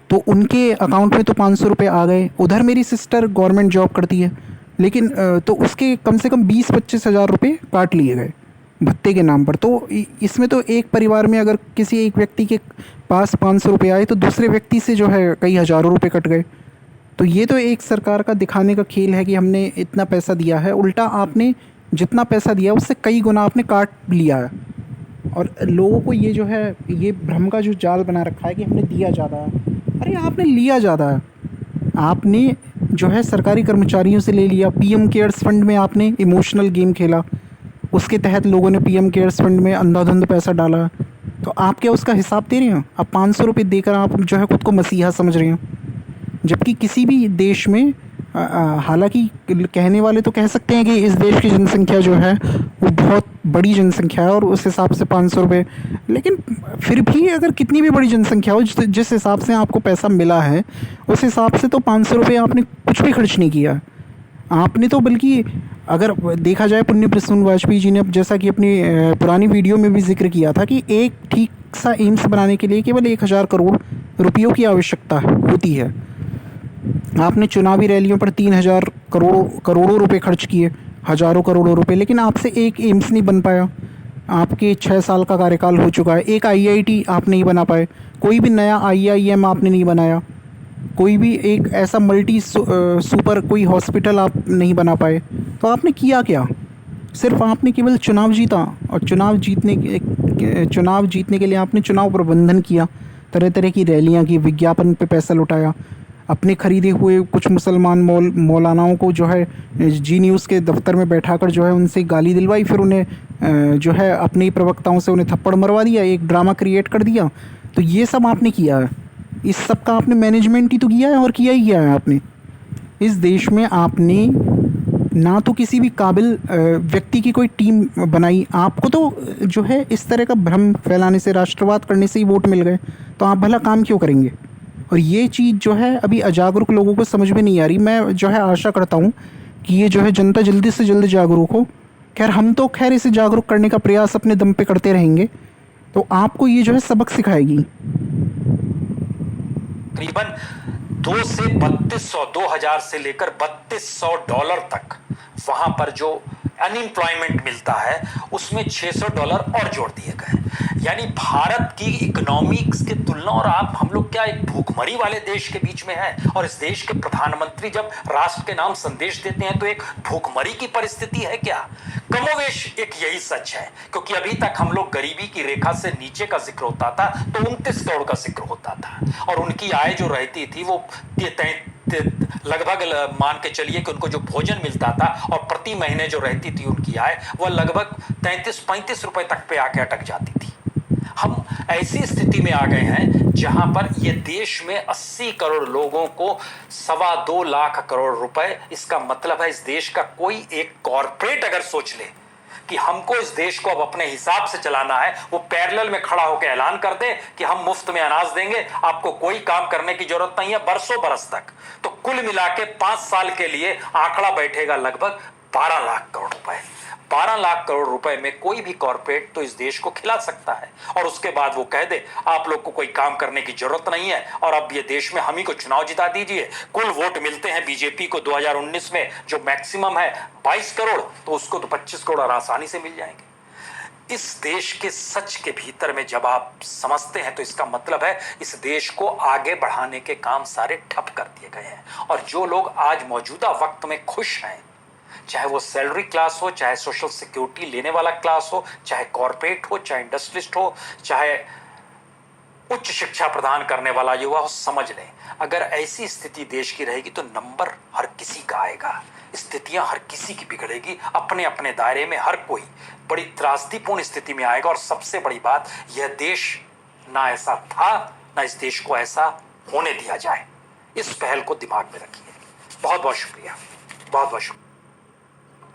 तो उनके अकाउंट में तो 500 रुपये आ गए। उधर मेरी सिस्टर गवर्नमेंट जॉब करती है, लेकिन तो उसके कम से कम 20-25 हज़ार रुपये काट लिए गए भत्ते के नाम पर। तो इसमें तो एक परिवार में अगर किसी एक व्यक्ति के पास 500 रुपये आए तो दूसरे व्यक्ति से जो है कई हज़ारों रुपये कट गए। तो ये तो एक सरकार का दिखाने का खेल है कि हमने इतना पैसा दिया है, उल्टा आपने जितना पैसा दिया उससे कई गुना आपने काट लिया है। और लोगों को ये जो है, ये भ्रम का जो जाल बना रखा है कि हमने दिया ज़्यादा है। अरे आपने लिया ज़्यादा है, आपने जो है सरकारी कर्मचारियों से ले लिया। पीएम केयर्स फंड में आपने इमोशनल गेम खेला, उसके तहत लोगों ने पीएम केयर्स फंड में अंधाधुंध पैसा डाला। तो आप क्या उसका हिसाब दे रहे हैं? अब 500 रुपये देकर आप जो है खुद को मसीहा समझ रहे हैं, जबकि किसी भी देश में हालांकि कहने वाले तो कह सकते हैं कि इस देश की जनसंख्या जो है वो बहुत बड़ी जनसंख्या है और उस हिसाब से 500 रुपये, लेकिन फिर भी अगर कितनी भी बड़ी जनसंख्या हो, जिस हिसाब से आपको पैसा मिला है उस हिसाब से तो 500 रुपये आपने कुछ भी खर्च नहीं किया आपने। तो बल्कि अगर देखा जाए, पुण्य प्रसून वाजपेयी जी ने, जैसा कि अपनी पुरानी वीडियो में भी जिक्र किया था, कि एक ठीक सा एम्स बनाने के लिए केवल 1000 करोड़ रुपयों की आवश्यकता होती है। आपने चुनावी रैलियों पर 3000 करोड़ों रुपए खर्च किए, हज़ारों करोड़ों रुपए, लेकिन आपसे एक एम्स नहीं बन पाया। आपके 6 साल का कार्यकाल हो चुका है, एक आईआईटी आप नहीं बना पाए, कोई भी नया आईआईएम आपने नहीं बनाया, कोई भी एक ऐसा मल्टी सुपर कोई हॉस्पिटल आप नहीं बना पाए। तो आपने किया क्या? सिर्फ आपने केवल चुनाव जीता, और चुनाव जीतने के लिए आपने चुनाव प्रबंधन किया, तरह तरह की रैलियाँ की, विज्ञापन पे पैसा लुटाया, अपने खरीदे हुए कुछ मुसलमान मौलानाओं को जो है जी न्यूज़ के दफ्तर में बैठाकर जो है उनसे गाली दिलवाई, फिर उन्हें जो है अपने प्रवक्ताओं से उन्हें थप्पड़ मरवा दिया, एक ड्रामा क्रिएट कर दिया। तो ये सब आपने किया है, इस सब का आपने मैनेजमेंट ही तो किया है, और किया ही किया है आपने। इस देश में आपने ना तो किसी भी काबिल व्यक्ति की कोई टीम बनाई, आपको तो जो है इस तरह का भ्रम फैलाने से, राष्ट्रवाद करने से ही वोट मिल गए, तो आप भला काम क्यों करेंगे? और ये चीज़ जो है अभी अजागरूक लोगों को समझ में नहीं आ रही। मैं जो है आशा करता हूँ कि ये जो है जनता जल्दी से जल्दी जागरूक हो। खैर हम तो खैर इसे जागरूक करने का प्रयास अपने दम पे करते रहेंगे, तो आपको ये जो है सबक सिखाएगी।
तकरीबन 2 से 3200, 2000 से लेकर $3200 तक वहां पर जो अनएम्प्लॉयमेंट मिलता है उसमें $600 और जोड़ दिए गए। यानी भारत की इकोनॉमिक्स की तुलना, और आप हम लोग क्या एक भूखमरी वाले देश के बीच में हैं, और इस देश के प्रधानमंत्री जब राष्ट्र के नाम संदेश देते हैं तो एक भूखमरी की परिस्थिति है क्या? कमोवेश एक यही सच है, क्योंकि अभी तक हम लोग गरीबी की रेखा से नीचे का जिक्र होता था तो 29 करोड़ का जिक्र होता था, और उनकी आय जो रहती थी वो लगभग मान के चलिए कि उनको जो भोजन मिलता था और प्रति महीने जो रहती थी उनकी आय, वह लगभग 33-35 रुपए तक पे आके अटक जाती थी। हम ऐसी स्थिति में आ गए हैं जहां पर ये देश में 80 करोड़ लोगों को 2.25 लाख करोड़ रुपए, इसका मतलब है इस देश का कोई एक कॉर्पोरेट अगर सोच ले कि हमको इस देश को अब अपने हिसाब से चलाना है, वो पैरेलल में खड़ा होकर ऐलान कर दे कि हम मुफ्त में अनाज देंगे, आपको कोई काम करने की जरूरत नहीं है बरसों बरस तक, तो कुल मिला के 5 साल के लिए आंकड़ा बैठेगा लगभग 12 लाख करोड़ रुपए। 12 लाख करोड़ रुपए में कोई भी कॉर्पोरेट तो इस देश को खिला सकता है, और उसके बाद वो कह दे आप लोग को कोई काम करने की जरूरत नहीं है, और अब ये देश में हम ही को चुनाव जिता दीजिए। कुल वोट मिलते हैं बीजेपी को 2019 में जो मैक्सिमम है 22 करोड़, तो उसको तो 25 करोड़ आसानी से मिल जाएंगे। इस देश के सच के भीतर में जब आप समझते हैं तो इसका मतलब है इस देश को आगे बढ़ाने के काम सारे ठप कर दिए गए हैं। और जो लोग आज मौजूदा वक्त में खुश हैं, चाहे वो सैलरी क्लास हो, चाहे सोशल सिक्योरिटी लेने वाला क्लास हो, चाहे कॉर्पोरेट हो, चाहे इंडस्ट्रियलिस्ट हो, चाहे उच्च शिक्षा प्रदान करने वाला युवा हो, समझ लें अगर ऐसी स्थिति देश की रहेगी तो नंबर हर किसी का आएगा, स्थितियां हर किसी की बिगड़ेगी, अपने अपने दायरे में हर कोई बड़ी त्रासदीपूर्ण स्थिति में आएगा। और सबसे बड़ी बात, यह देश ना ऐसा था, ना इस देश को ऐसा होने दिया जाए। इस पहल को दिमाग में रखिए। बहुत बहुत शुक्रिया, बहुत बहुत शुक्रिया।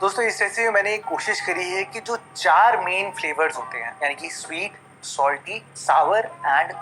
दोस्तों, इस रेसिपी में मैंने एक कोशिश करी है कि जो 4 मेन फ्लेवर्स होते हैं, यानी कि स्वीट, सॉल्टी, सावर एंड